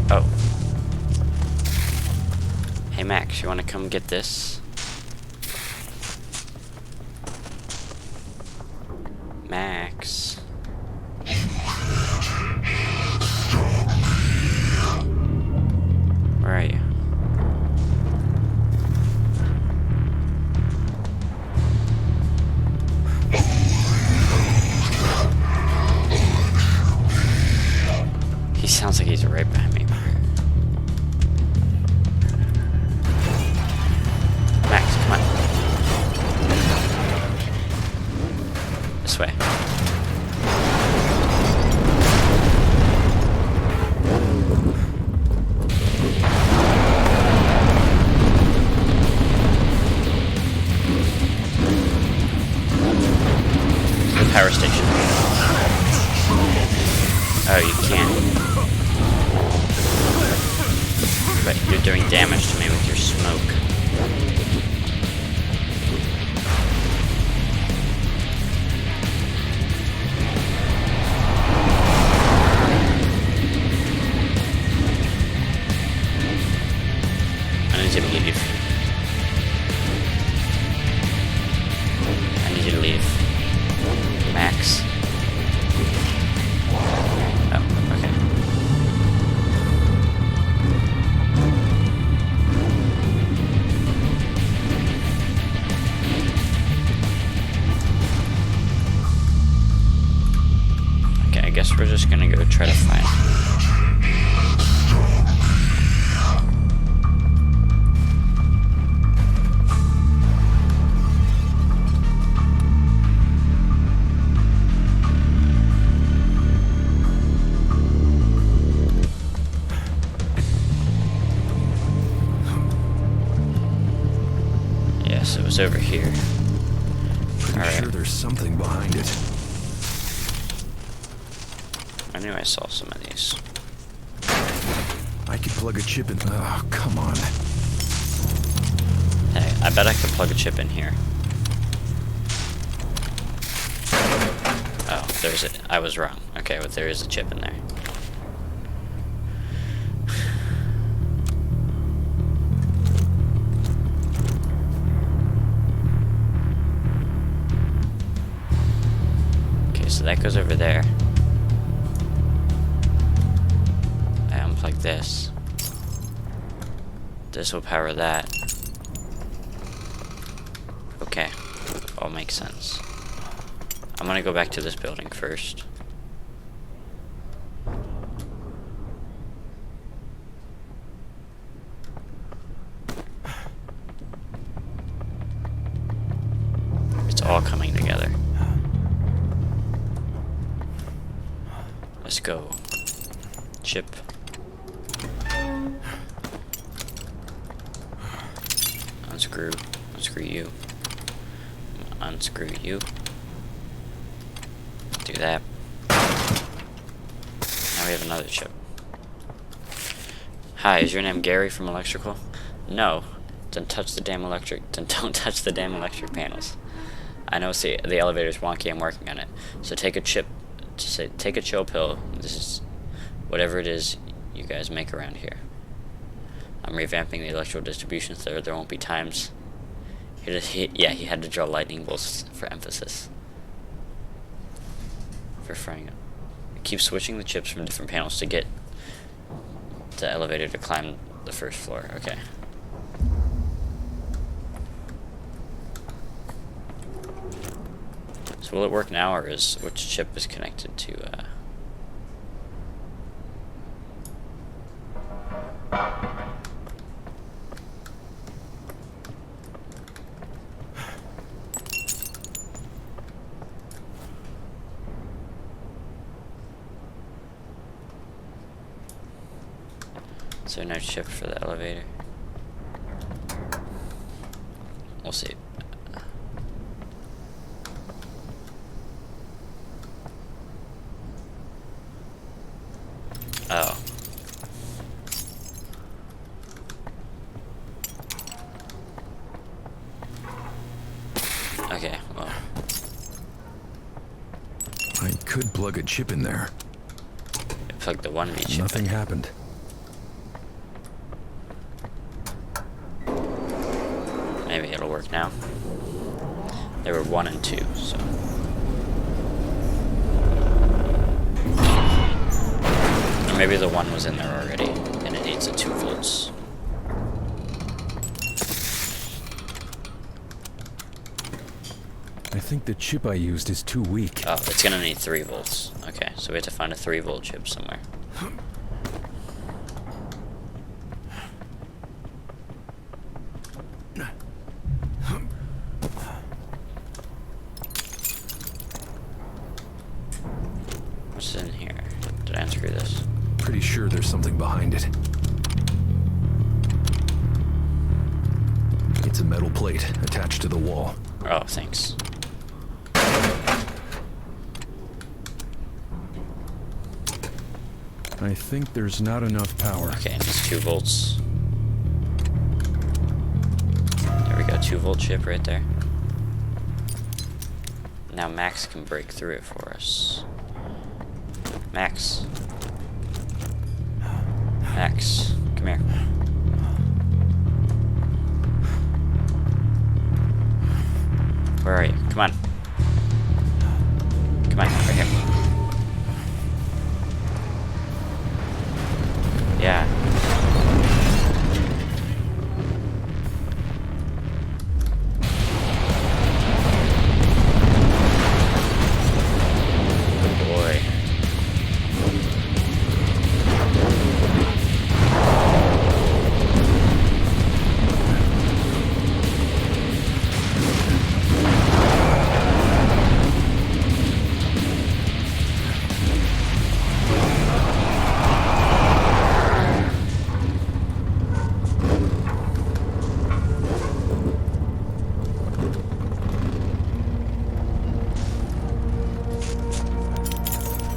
Oh. Hey Max, you wanna come get this? Max. Where are you? He sounds like he's right behind me. Max, come on. This way. The power station. Oh, you can't. But you're doing damage to me with your smoke. I need you to leave. I need you to leave. Max. Oh, okay. Okay, I guess we're just gonna go try to find. Yes, it was over here. Pretty Alright. sure there's something behind it. I knew I saw some of these. I could plug a chip in. Oh, come on. Hey, I bet I could plug a chip in here. Oh, there's it. I was wrong. Okay, but there is a chip in there. Okay, so that goes over there. I unplug this. This will power that. Okay, all makes sense. I'm gonna go back to this building first. It's all coming together. Let's go. Chip. Unscrew. Unscrew you. Unscrew you. Do that. Now we have another chip. Hi, is your name Gary from Electrical? No. Don't touch the damn electric. Don't touch the damn electric panels. I know. See, the elevator's wonky. I'm working on it. So take a chip. Take a chill pill. This is whatever it is you guys make around here. I'm revamping the electrical distribution so there won't be times. He had to draw lightning bolts for emphasis. For frying up. Keep switching the chips from different panels to get the elevator to climb the first floor. Okay. So will it work now, or is which chip is connected to Is there no chip for the elevator? We'll see. Oh. Okay, well. I could plug a chip in there. Plug the 1B chip. Nothing happened. Maybe it'll work now. There were 1 and 2, so. Or maybe the 1 was in there already, and it needs a 2 volts. I think the chip I used is too weak. Oh, it's gonna need 3 volts. Okay, so we have to find a 3-volt chip somewhere. What's in here? Did I unscrew this? Pretty sure there's something behind it. It's a metal plate attached to the wall. Oh, thanks. I think there's not enough power. Okay, and it's 2 volts. There we go, 2-volt chip right there. Now Max can break through it for us. Max. Max, come here. Where are you? Come on. Come on, right here. Yeah. Good boy.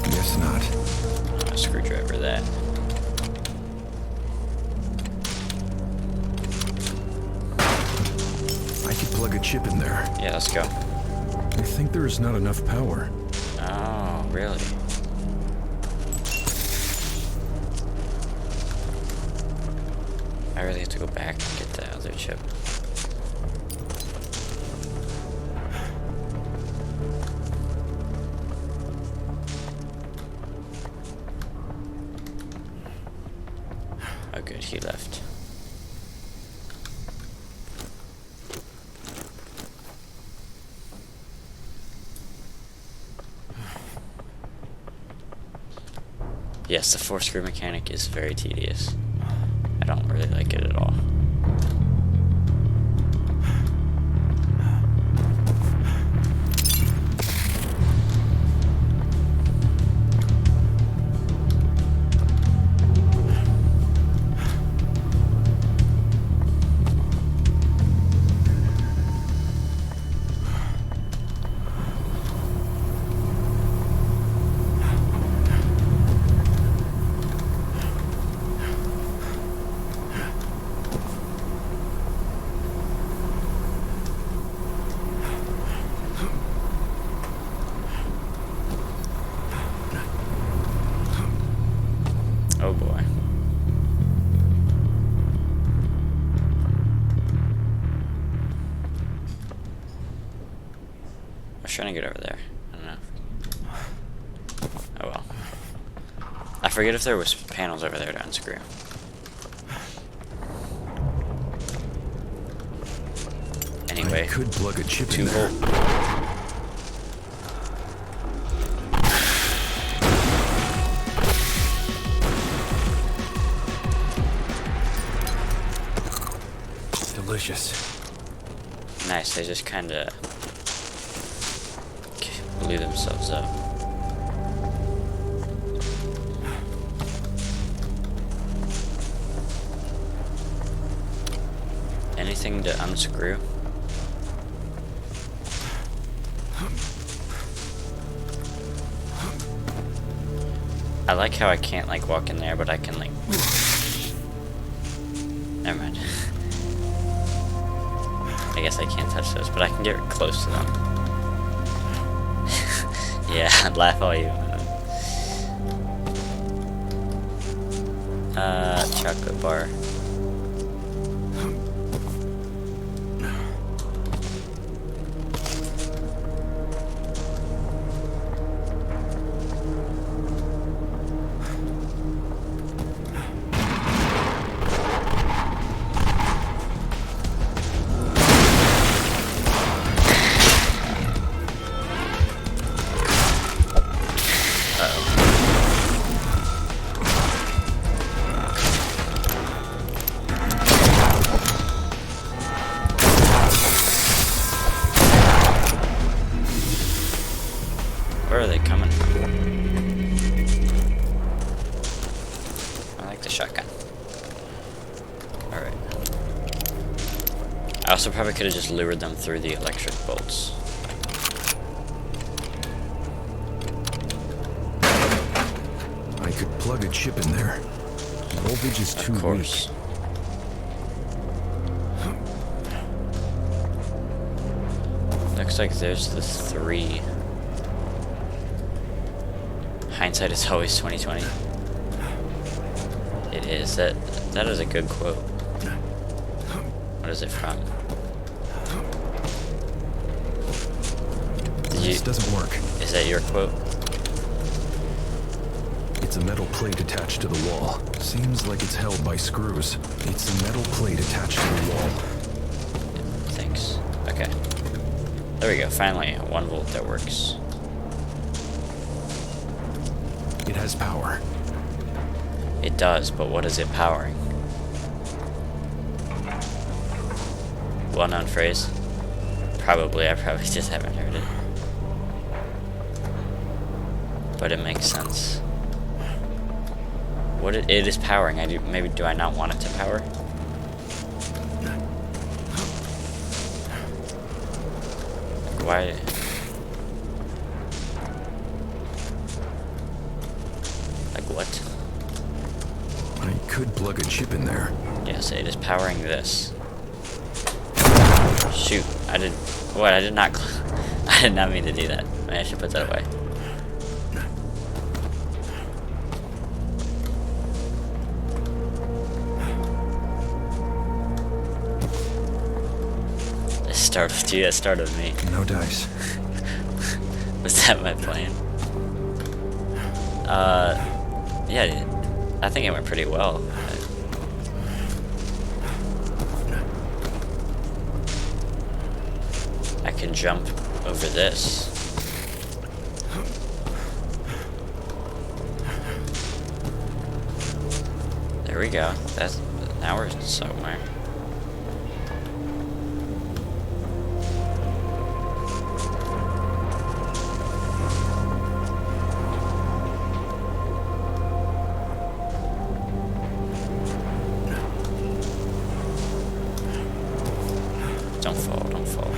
Guess not. A screwdriver that. I could plug a chip in there. Yeah, let's go. I think there's not enough power. Oh, really? I really have to go back and get the other chip. Oh good, he left. Yes, the 4-screw mechanic is very tedious. I don't really like it at all. get over there? I don't know. Oh well. I forget if there was panels over there to unscrew. Anyway, I could plug a chip in 2 there. volt. Delicious. Nice, they just kinda blew themselves up. Anything to unscrew? I like how I can't like walk in there, but I can like... Never mind. I guess I can't touch those, but I can get close to them. Yeah, I'd laugh all you want. Chocolate bar. Where are they coming from? I like the shotgun. Alright. I also probably could have just lured them through the electric bolts. I could plug a chip in there. Voltage is too Of course. weak. Looks like there's the 3. Hindsight is always 20/20. It is. That is a good quote. What is it from? This doesn't work. Is that your quote? It's a metal plate attached to the wall. Seems like it's held by screws. It's a metal plate attached to the wall. Thanks. Okay. There we go. Finally, a 1 volt that works. It has power. It does, but what is it powering? Well-known phrase? Probably. I probably just haven't heard it. But it makes sense. What it is powering? Maybe do I not want it to power? Like why? Like what? I could plug a chip in there. Yes, it is powering this. Shoot! I did. What? I did not. I did not mean to do that. Maybe I should put that away. Startled you. That startled me. No dice. Was that my plan? Yeah. I think it went pretty well. I can jump over this. There we go. That's now we're somewhere. Don't fall, don't fall.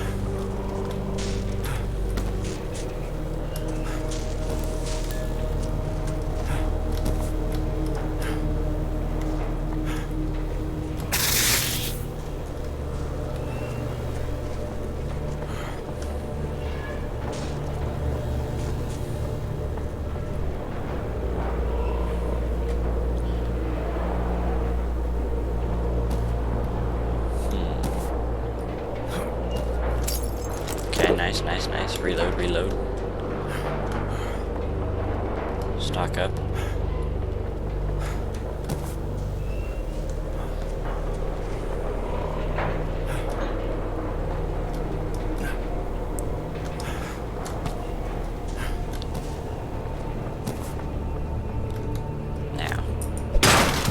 Reload, reload. Stock up. Now,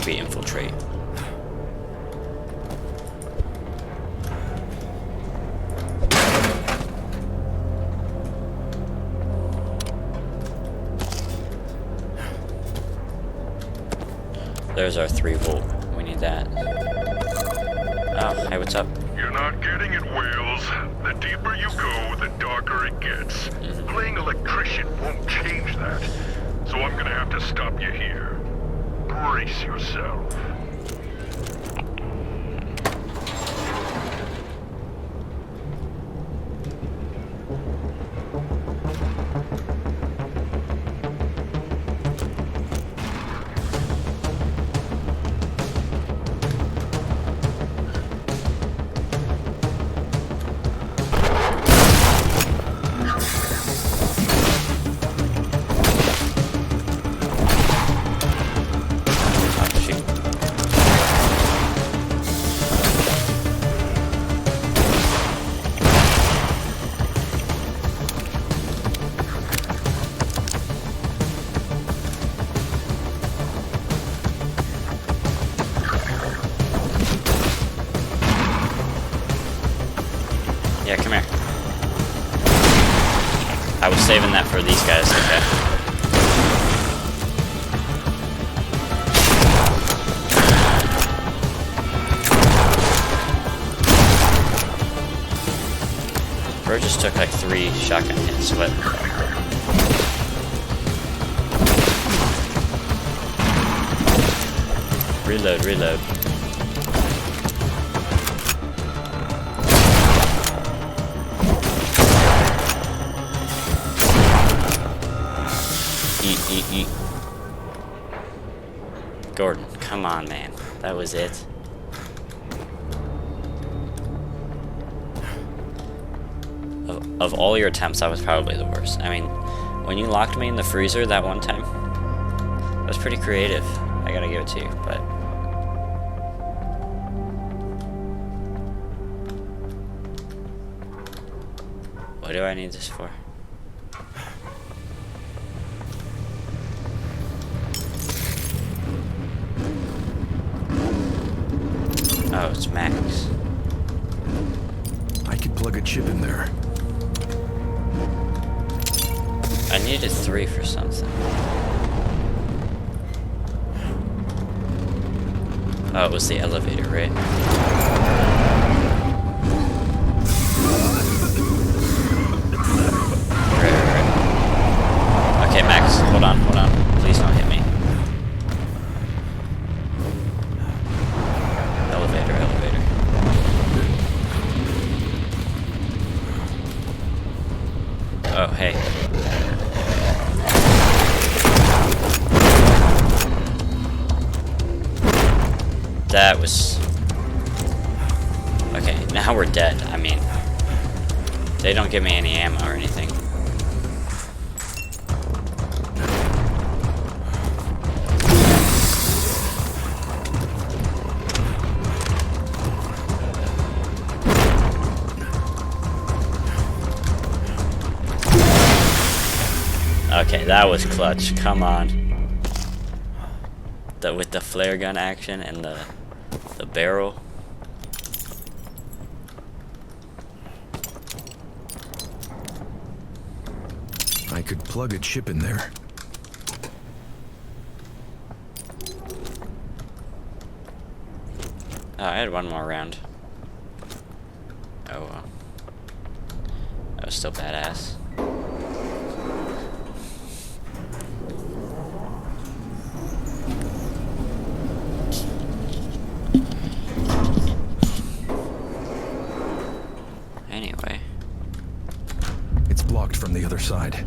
we infiltrate. There's our 3 volt. We need that. Oh, hey, what's up? You're not getting it, Wales. The deeper you go, the darker it gets. Playing electrician won't change that. So I'm gonna have to stop you here. Brace yourself. Oh, shoot. Yeah, come here. I was saving that for these guys, okay. Bro just took like 3 shotgun hits, but... Reload, reload. Eat. Gordon, come on, man. That was it. Of all your attempts, that was probably the worst. I mean, when you locked me in the freezer that one time, that was pretty creative. I gotta give it to you, but... What do I need this for? Oh, it's Max. I could plug a chip in there. I needed 3 for something. Oh, it was the elevator, right? Right. Okay, Max, hold on. Please don't hit me. Elevator. Oh, hey. That was... Okay, now we're dead. I mean, they don't give me any ammo or anything. Okay, that was clutch. Come on. With the flare gun action and the barrel. I could plug a chip in there. Oh, I had one more round. Oh well. That was still badass. Anyway. It's blocked from the other side.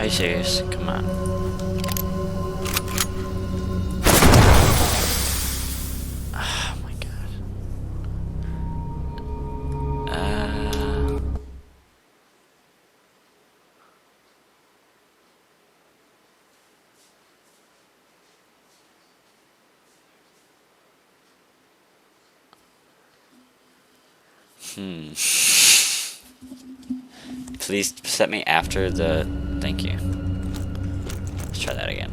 Are you serious? Come on. Oh my god. Please set me after the... Thank you. Let's try that again.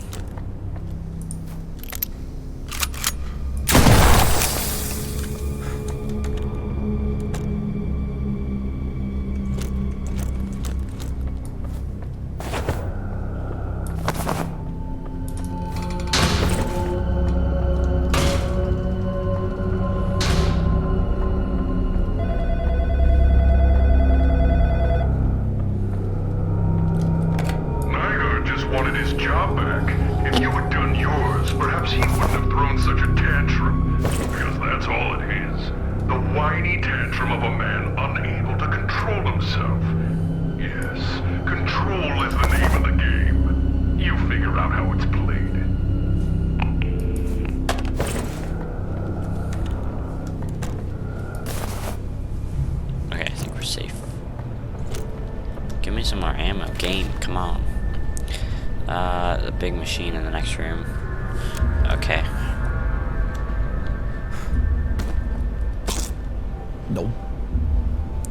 Nygaard just wanted his job back. If you had done yours, perhaps he wouldn't have thrown such a tantrum. Because that's all it is. The whiny tantrum of a man unable to control himself. Yes, control is the name of the game. You figure out how it's played. Okay, I think we're safe. Give me some more ammo. Game, come on. The big machine in the next room. Okay. Nope.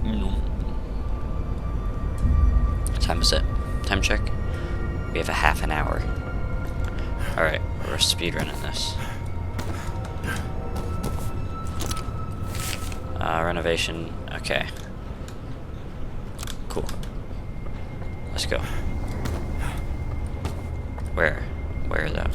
No. What time is it? Time check? We have a half an hour. Alright, we're speedrunning this. Renovation. Okay. Cool. Let's go. Where? Where though?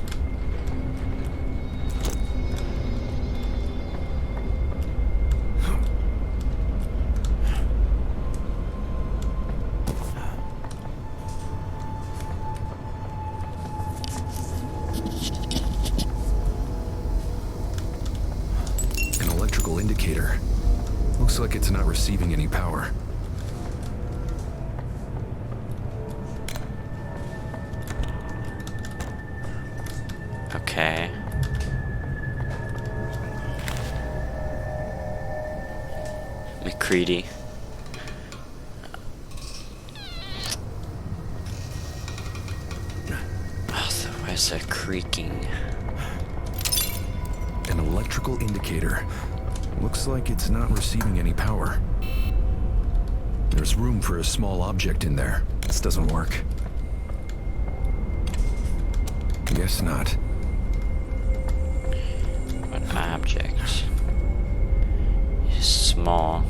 An electrical indicator. Looks like it's not receiving any power. Okay. McCready. Oh, where's the creaking? An electrical indicator. Looks like it's not receiving any power. There's room for a small object in there. This doesn't work. Guess not. An object is small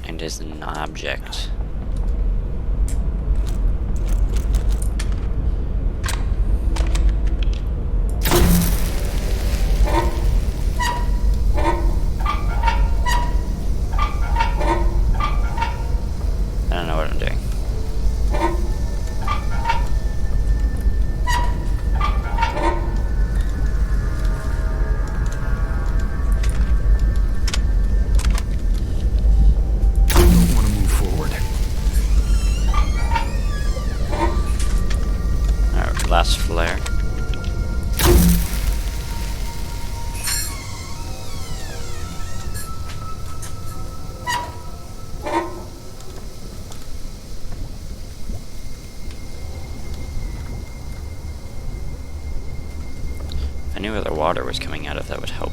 and is an object. I don't know what I'm doing. Don't want to move forward. Alright, last flare. If I knew where the water was coming out of, that would help.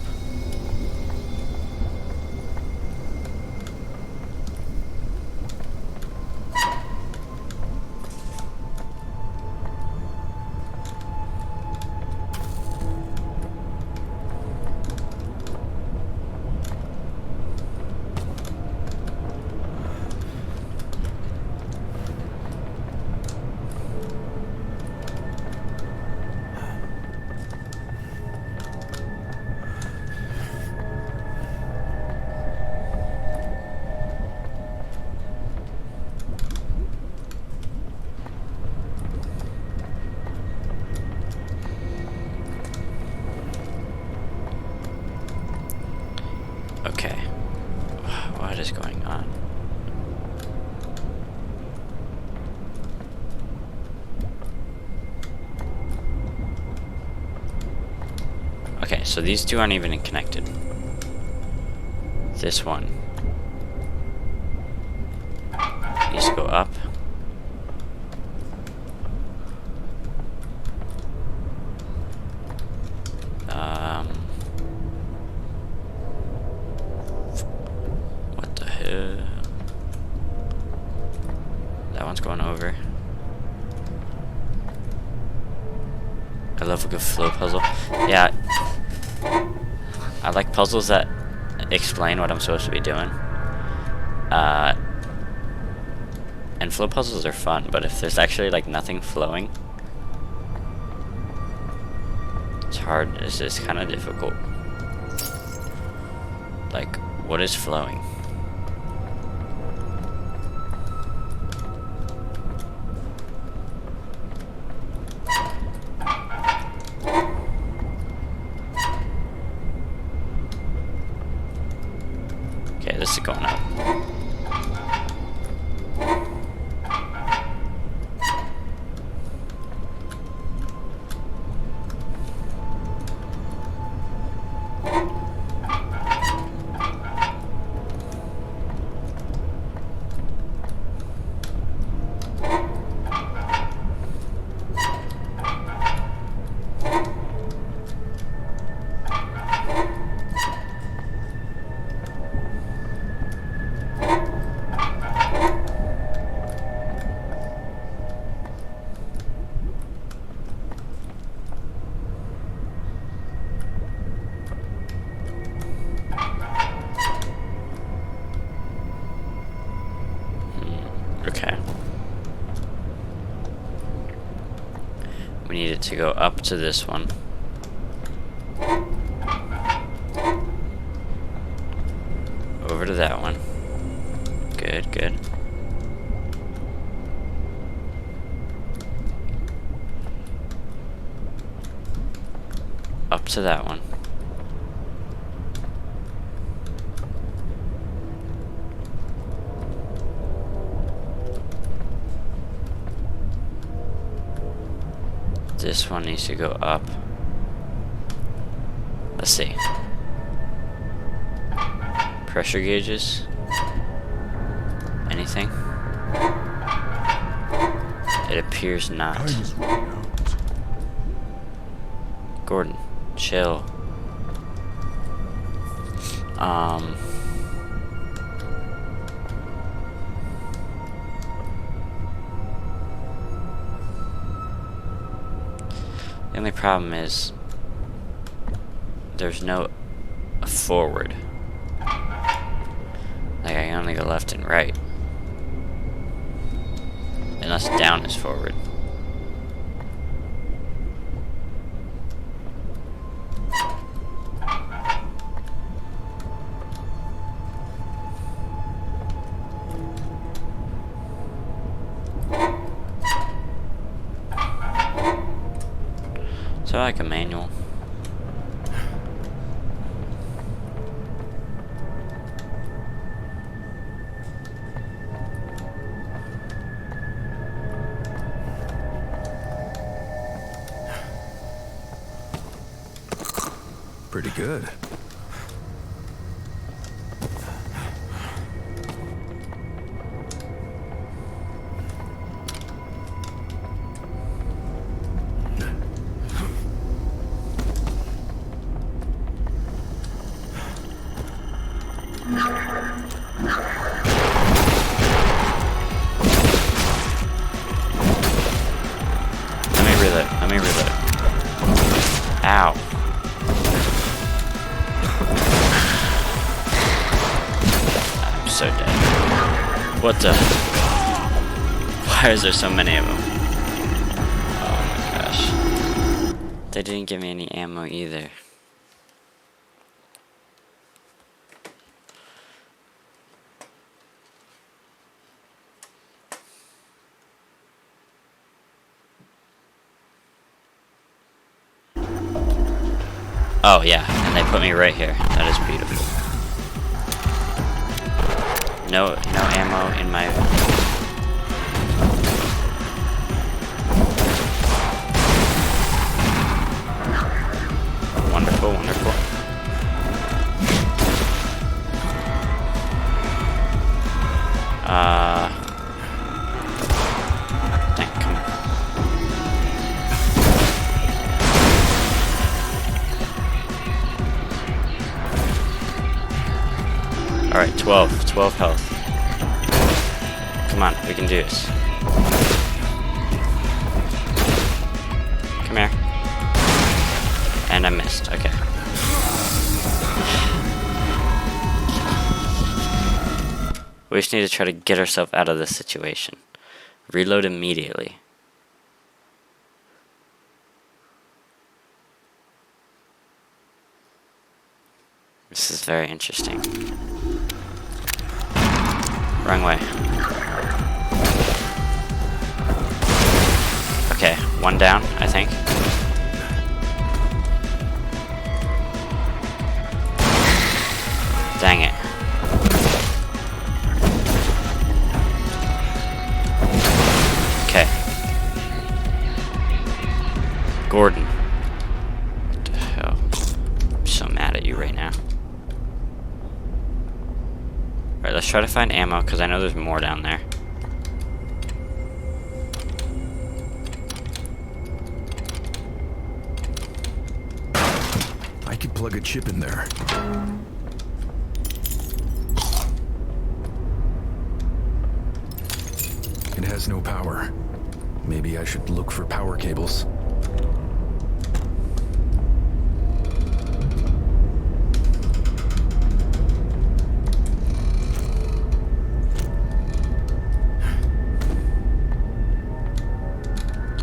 Okay, so these two aren't even connected. This one needs to go up. What the hell? That one's going over. I love a good flow puzzle. Yeah, I like puzzles that explain what I'm supposed to be doing. And flow puzzles are fun, but if there's actually like nothing flowing, it's hard. It's just kind of difficult. Like, what is flowing? Okay, this is going up. Okay. We need it to go up to this one. Over to that one. Good, good. Up to that one. This one needs to go up. Let's see. Pressure gauges? Anything? It appears not. Gordon, chill. The only problem is there's no forward. Like, I can only go left and right. Unless down is forward. So I like a manual. Pretty good. Let me reload. Ow. I'm so dead. What the? Why is there so many of them? Oh my gosh. They didn't give me any ammo either. Oh yeah, and they put me right here. That is beautiful. No ammo in my... Wonderful. Wonderful, wonderful. Dang, come on. Alright, 12 health. Come on, we can do this. Come here. And I missed, okay. We just need to try to get ourselves out of this situation. Reload immediately. This is very interesting. Wrong way. Okay, one down, I think. Dang it. Okay. Gordon. What the hell? I'm so mad at you right now. Alright, let's try to find ammo, because I know there's more down there. I could plug a chip in there. It has no power. Maybe I should look for power cables.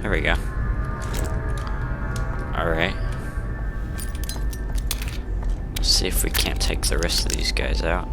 There we go. Alright. Let's see if we can't take the rest of these guys out.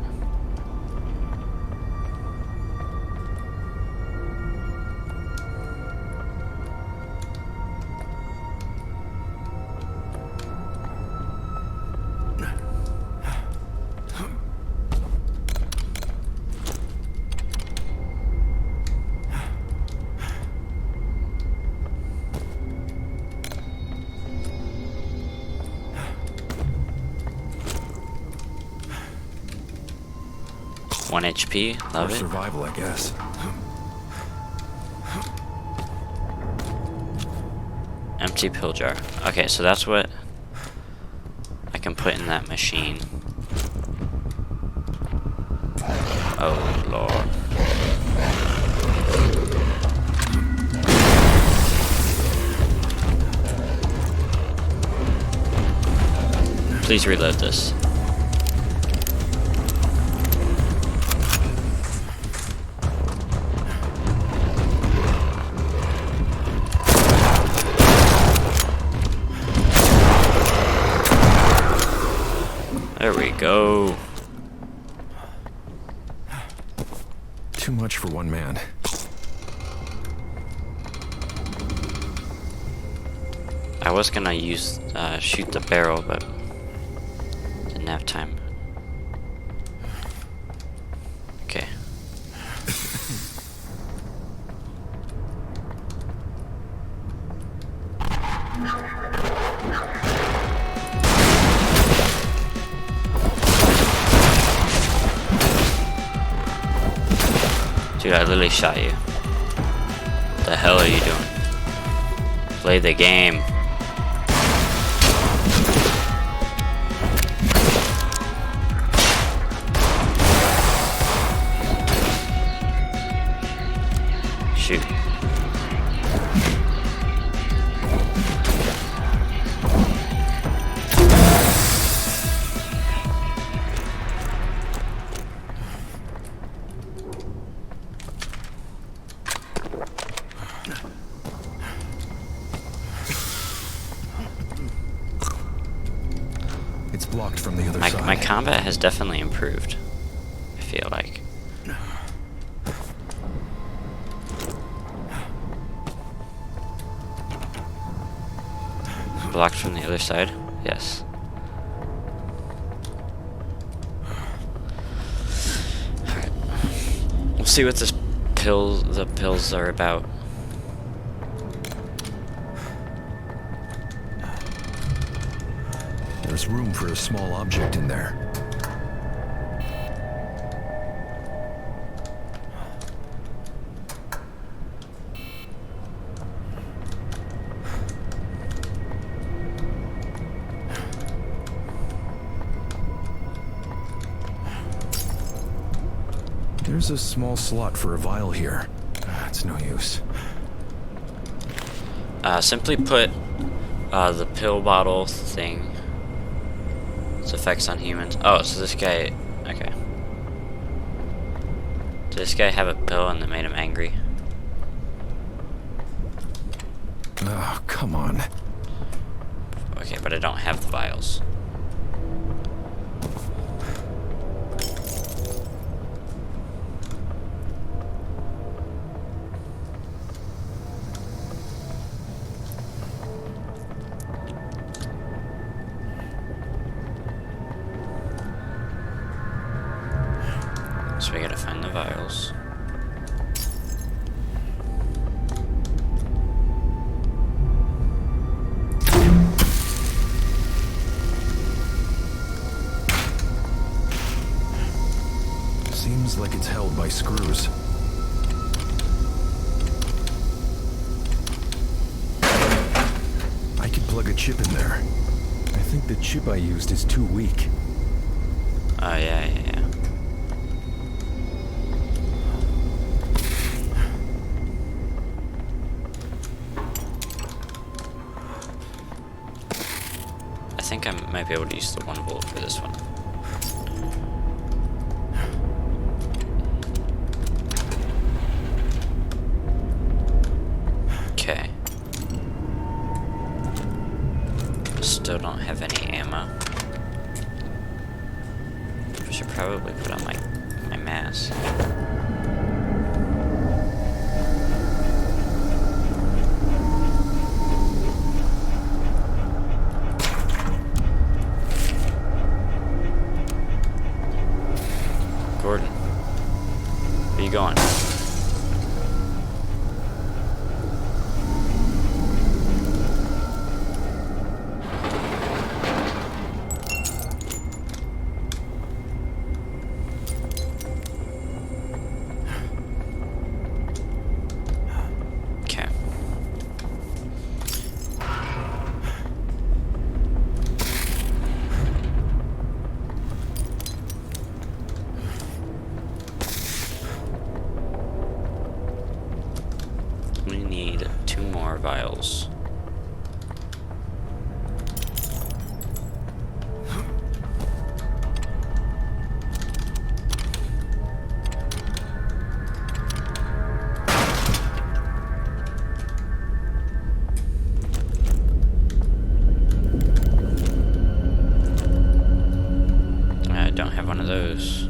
One HP, love For it. survival, I guess. Empty pill jar. Okay, so that's what I can put in that machine. Oh lord. Please reload this. There we go. Too much for one man. I was gonna use shoot the barrel, but didn't have time. Okay. Dude, I literally shot you. What the hell are you doing? Play the game. Shoot. It's blocked from the other side. My combat has definitely improved, I feel like. Blocked from the other side? Yes. Alright. We'll see what the pills are about. There's room for a small object in there. There's a small slot for a vial here. It's no use. Simply put, the pill bottle thing. Its effects on humans. Oh, so this guy. Okay. Did this guy have a pill and that made him angry? Oh, come on. Okay, but I don't have the vials. So we gotta find the vials. Seems like it's held by screws. I could plug a chip in there. I think the chip I used is too weak. Oh, yeah. I think I might be able to use the 1 volt for this one. Okay. Still don't have any ammo. I should probably put on my mask. Gordon, where are you going? Okay. We need 2 more vials. I don't have one of those.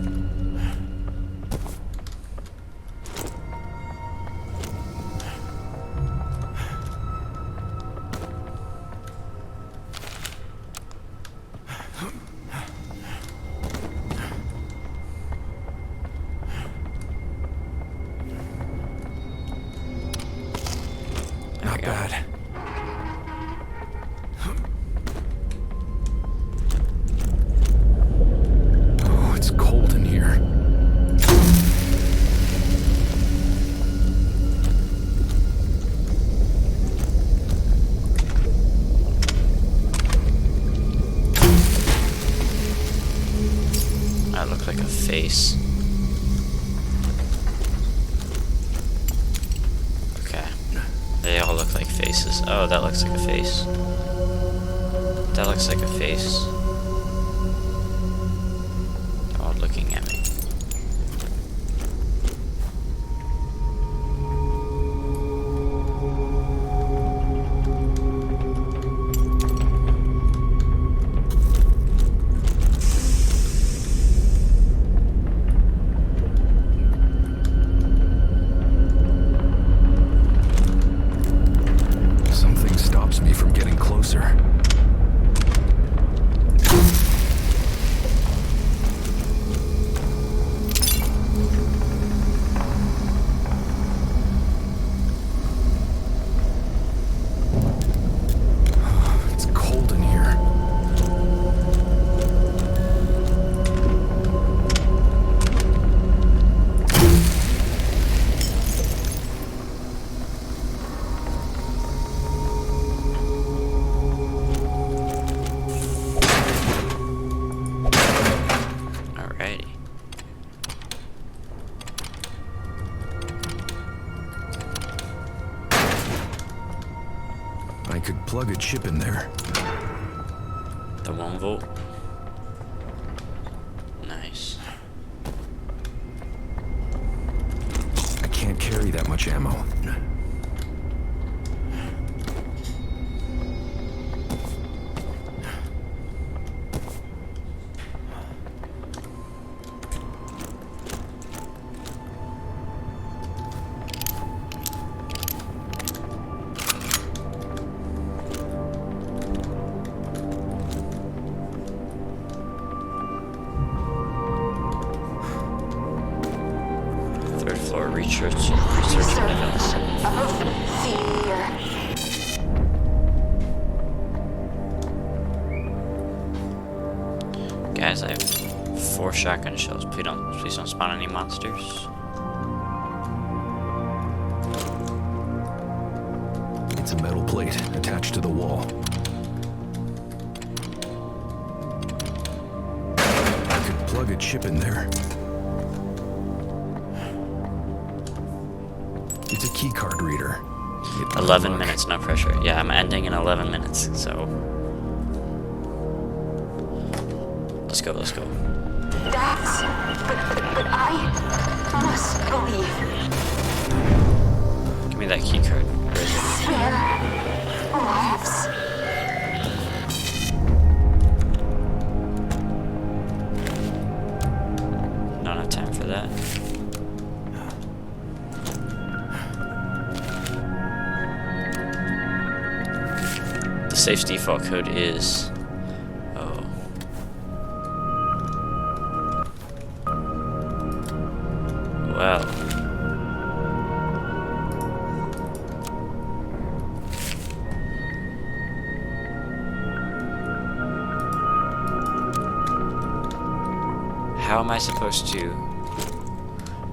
Not bad. Oh, it's cold in here. That looked like a face. Okay. They all look like faces. Oh, that looks like a face. That looks like a face. They're all looking at me. Something stops me from getting closer. plug a chip in there. The 1 volt. Nice. I can't carry that much ammo. Third floor research windows. Guys, I have 4 shotgun shells. Please don't spawn any monsters. It's a metal plate attached to the wall. I could plug a chip in there. It's a key card reader. 11 minutes, no pressure. Yeah, I'm ending in 11 minutes, so... Let's go, let's go. Dax, but I must believe. Give me that key card. Where is it? Spare lives. Don't have time for that. The safe's default code is... Oh. Well. How am I supposed to...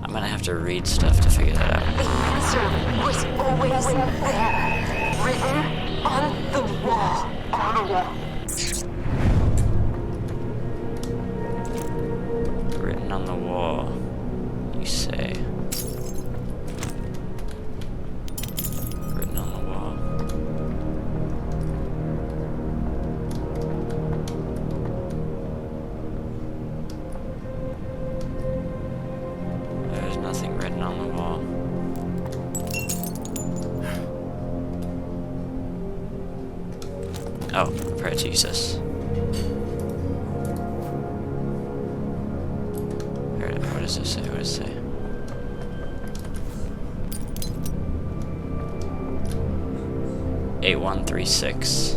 I'm gonna have to read stuff to figure that out. The answer was always there, written on the wall. On the wall. Written on the wall, you say. Written on the wall. There's nothing written on the wall. Oh, Parathesis. What does this say? What does it say? "8136.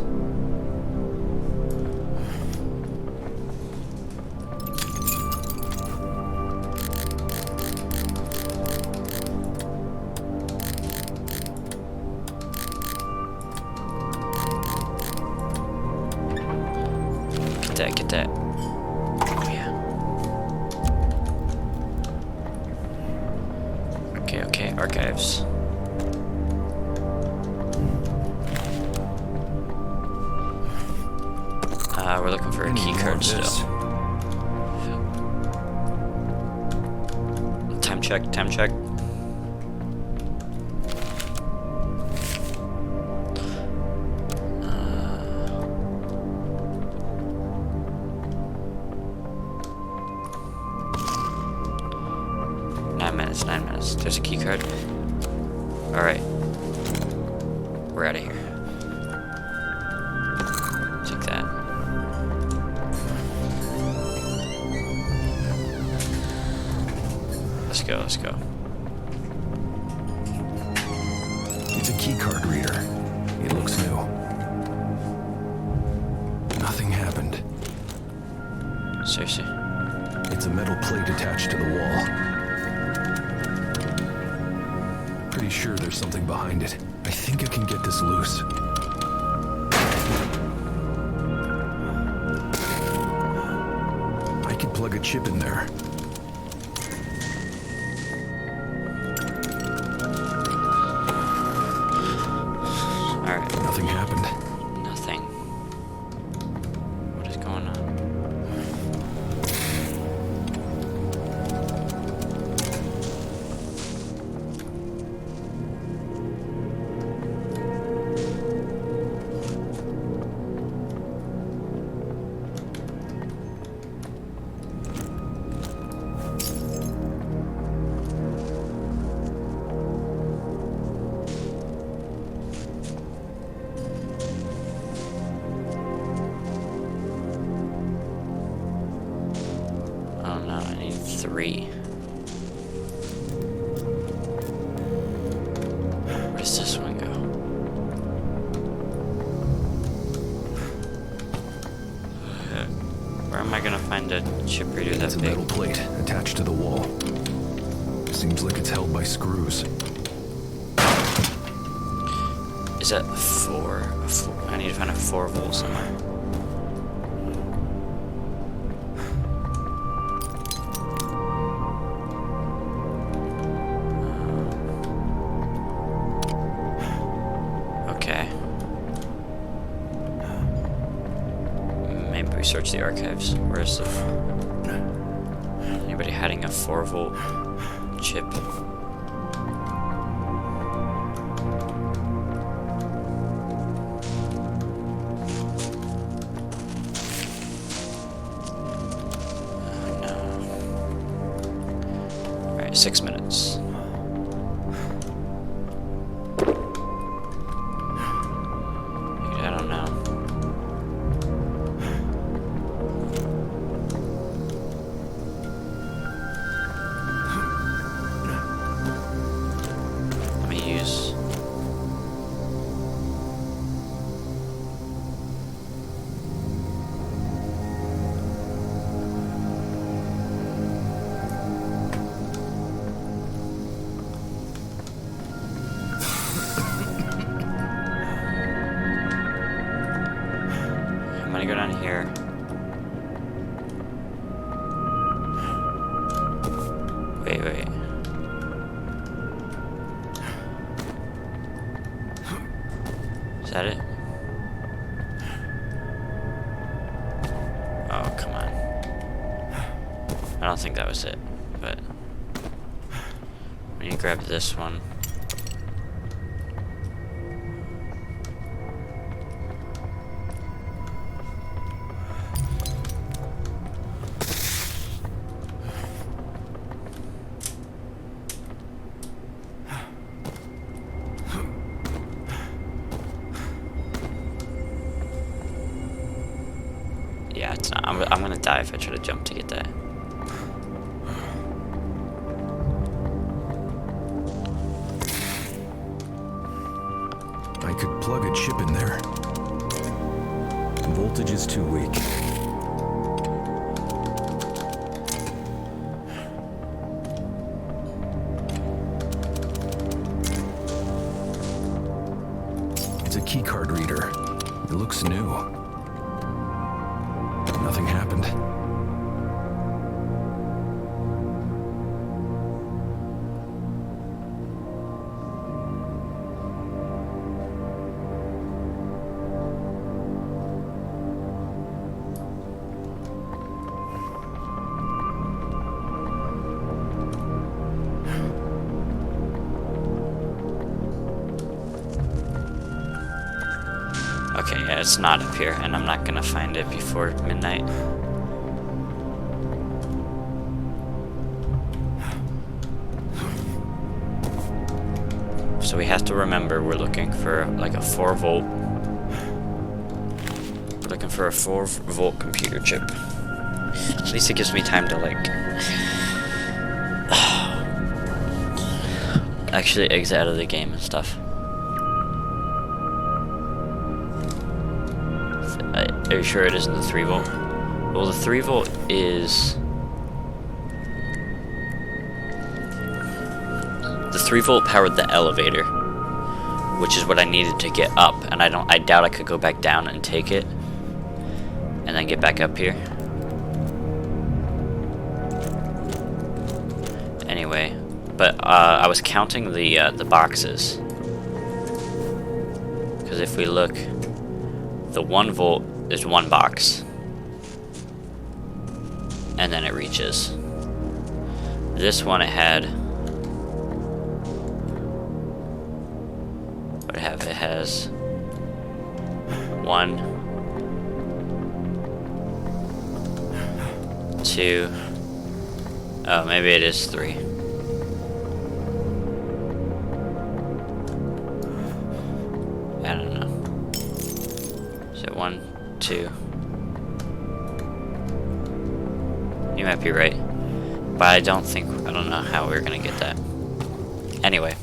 Get that. Oh, yeah. Okay, archives. We're looking for a key card still. Time check. Nine minutes. There's a key card. Alright. We're out of here. Take that. Let's go. It's a key card reader. It looks new. Nothing happened. Seriously. It's a metal plate attached to the wall. Pretty sure there's something behind it. I think I can get this loose. I could plug a chip in there. Alright. Nothing happened. Nothing. What is going on? 3. Where does this one go? Where am I gonna find a chip reader It's that a big? metal plate attached to the wall. Seems like it's held by screws. Is that 4? I need to find a 4 volt somewhere. Okay. Maybe we search the archives. Where's the... Anybody hiding a 4 volt chip? No. Alright, 6 minutes. I don't know. Let me use... I'm gonna go down here. Wait. Is that it? Oh, come on. I don't think that was it, but... We need to grab this one. Yeah, it's not. I'm gonna die if I try to jump to get that. I could plug a chip in there. Voltage is too weak. It's a keycard reader. It looks new. Nothing happened. Okay, yeah, it's not up here, and I'm not gonna find it before midnight. So we have to remember we're looking for like a 4 volt. We're looking for a 4 volt computer chip. At least it gives me time to like actually exit out of the game and stuff. Are you sure it isn't the 3 volt? Well, the 3 volt is... The 3 volt powered the elevator, which is what I needed to get up, and I doubt I could go back down and take it, and then get back up here. Anyway, but I was counting the boxes, because if we look, the 1 volt is 1 box, and then it reaches. This one, it had... What it have? It has 1, 2. Oh, maybe it is 3. I don't know. Is it 1, 2? You might be right. But I don't know how we're gonna get that. Anyway.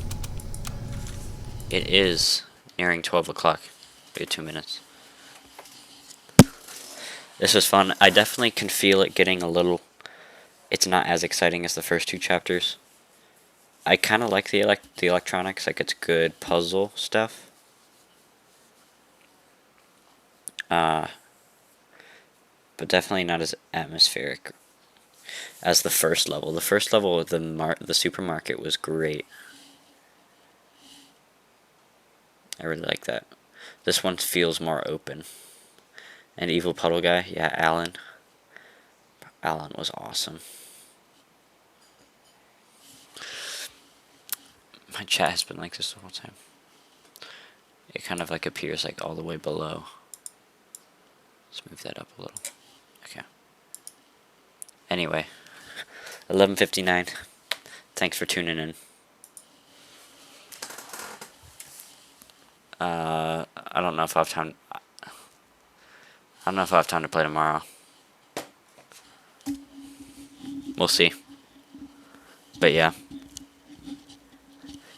It is nearing 12 o'clock. We have 2 minutes. This was fun. I definitely can feel it getting a little... It's not as exciting as the first 2 chapters. I kind of like the electronics. Like, it's good puzzle stuff. But definitely not as atmospheric as the first level. The first level of the supermarket was great. I really like that. This one feels more open. And Evil Puddle Guy, yeah, Alan. Alan was awesome. My chat has been like this the whole time. It kind of like appears like all the way below. Let's move that up a little. Okay. Anyway, 11:59. Thanks for tuning in. I don't know if I have time. I don't know if I have time to play tomorrow. We'll see. But yeah.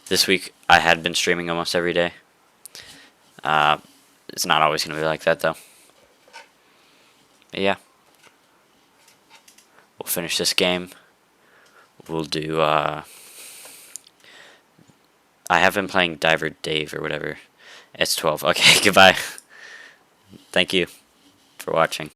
This week, I had been streaming almost every day. It's not always going to be like that, though. But yeah. We'll finish this game. We'll do, I have been playing Diver Dave or whatever. It's 12. Okay, goodbye. Thank you for watching.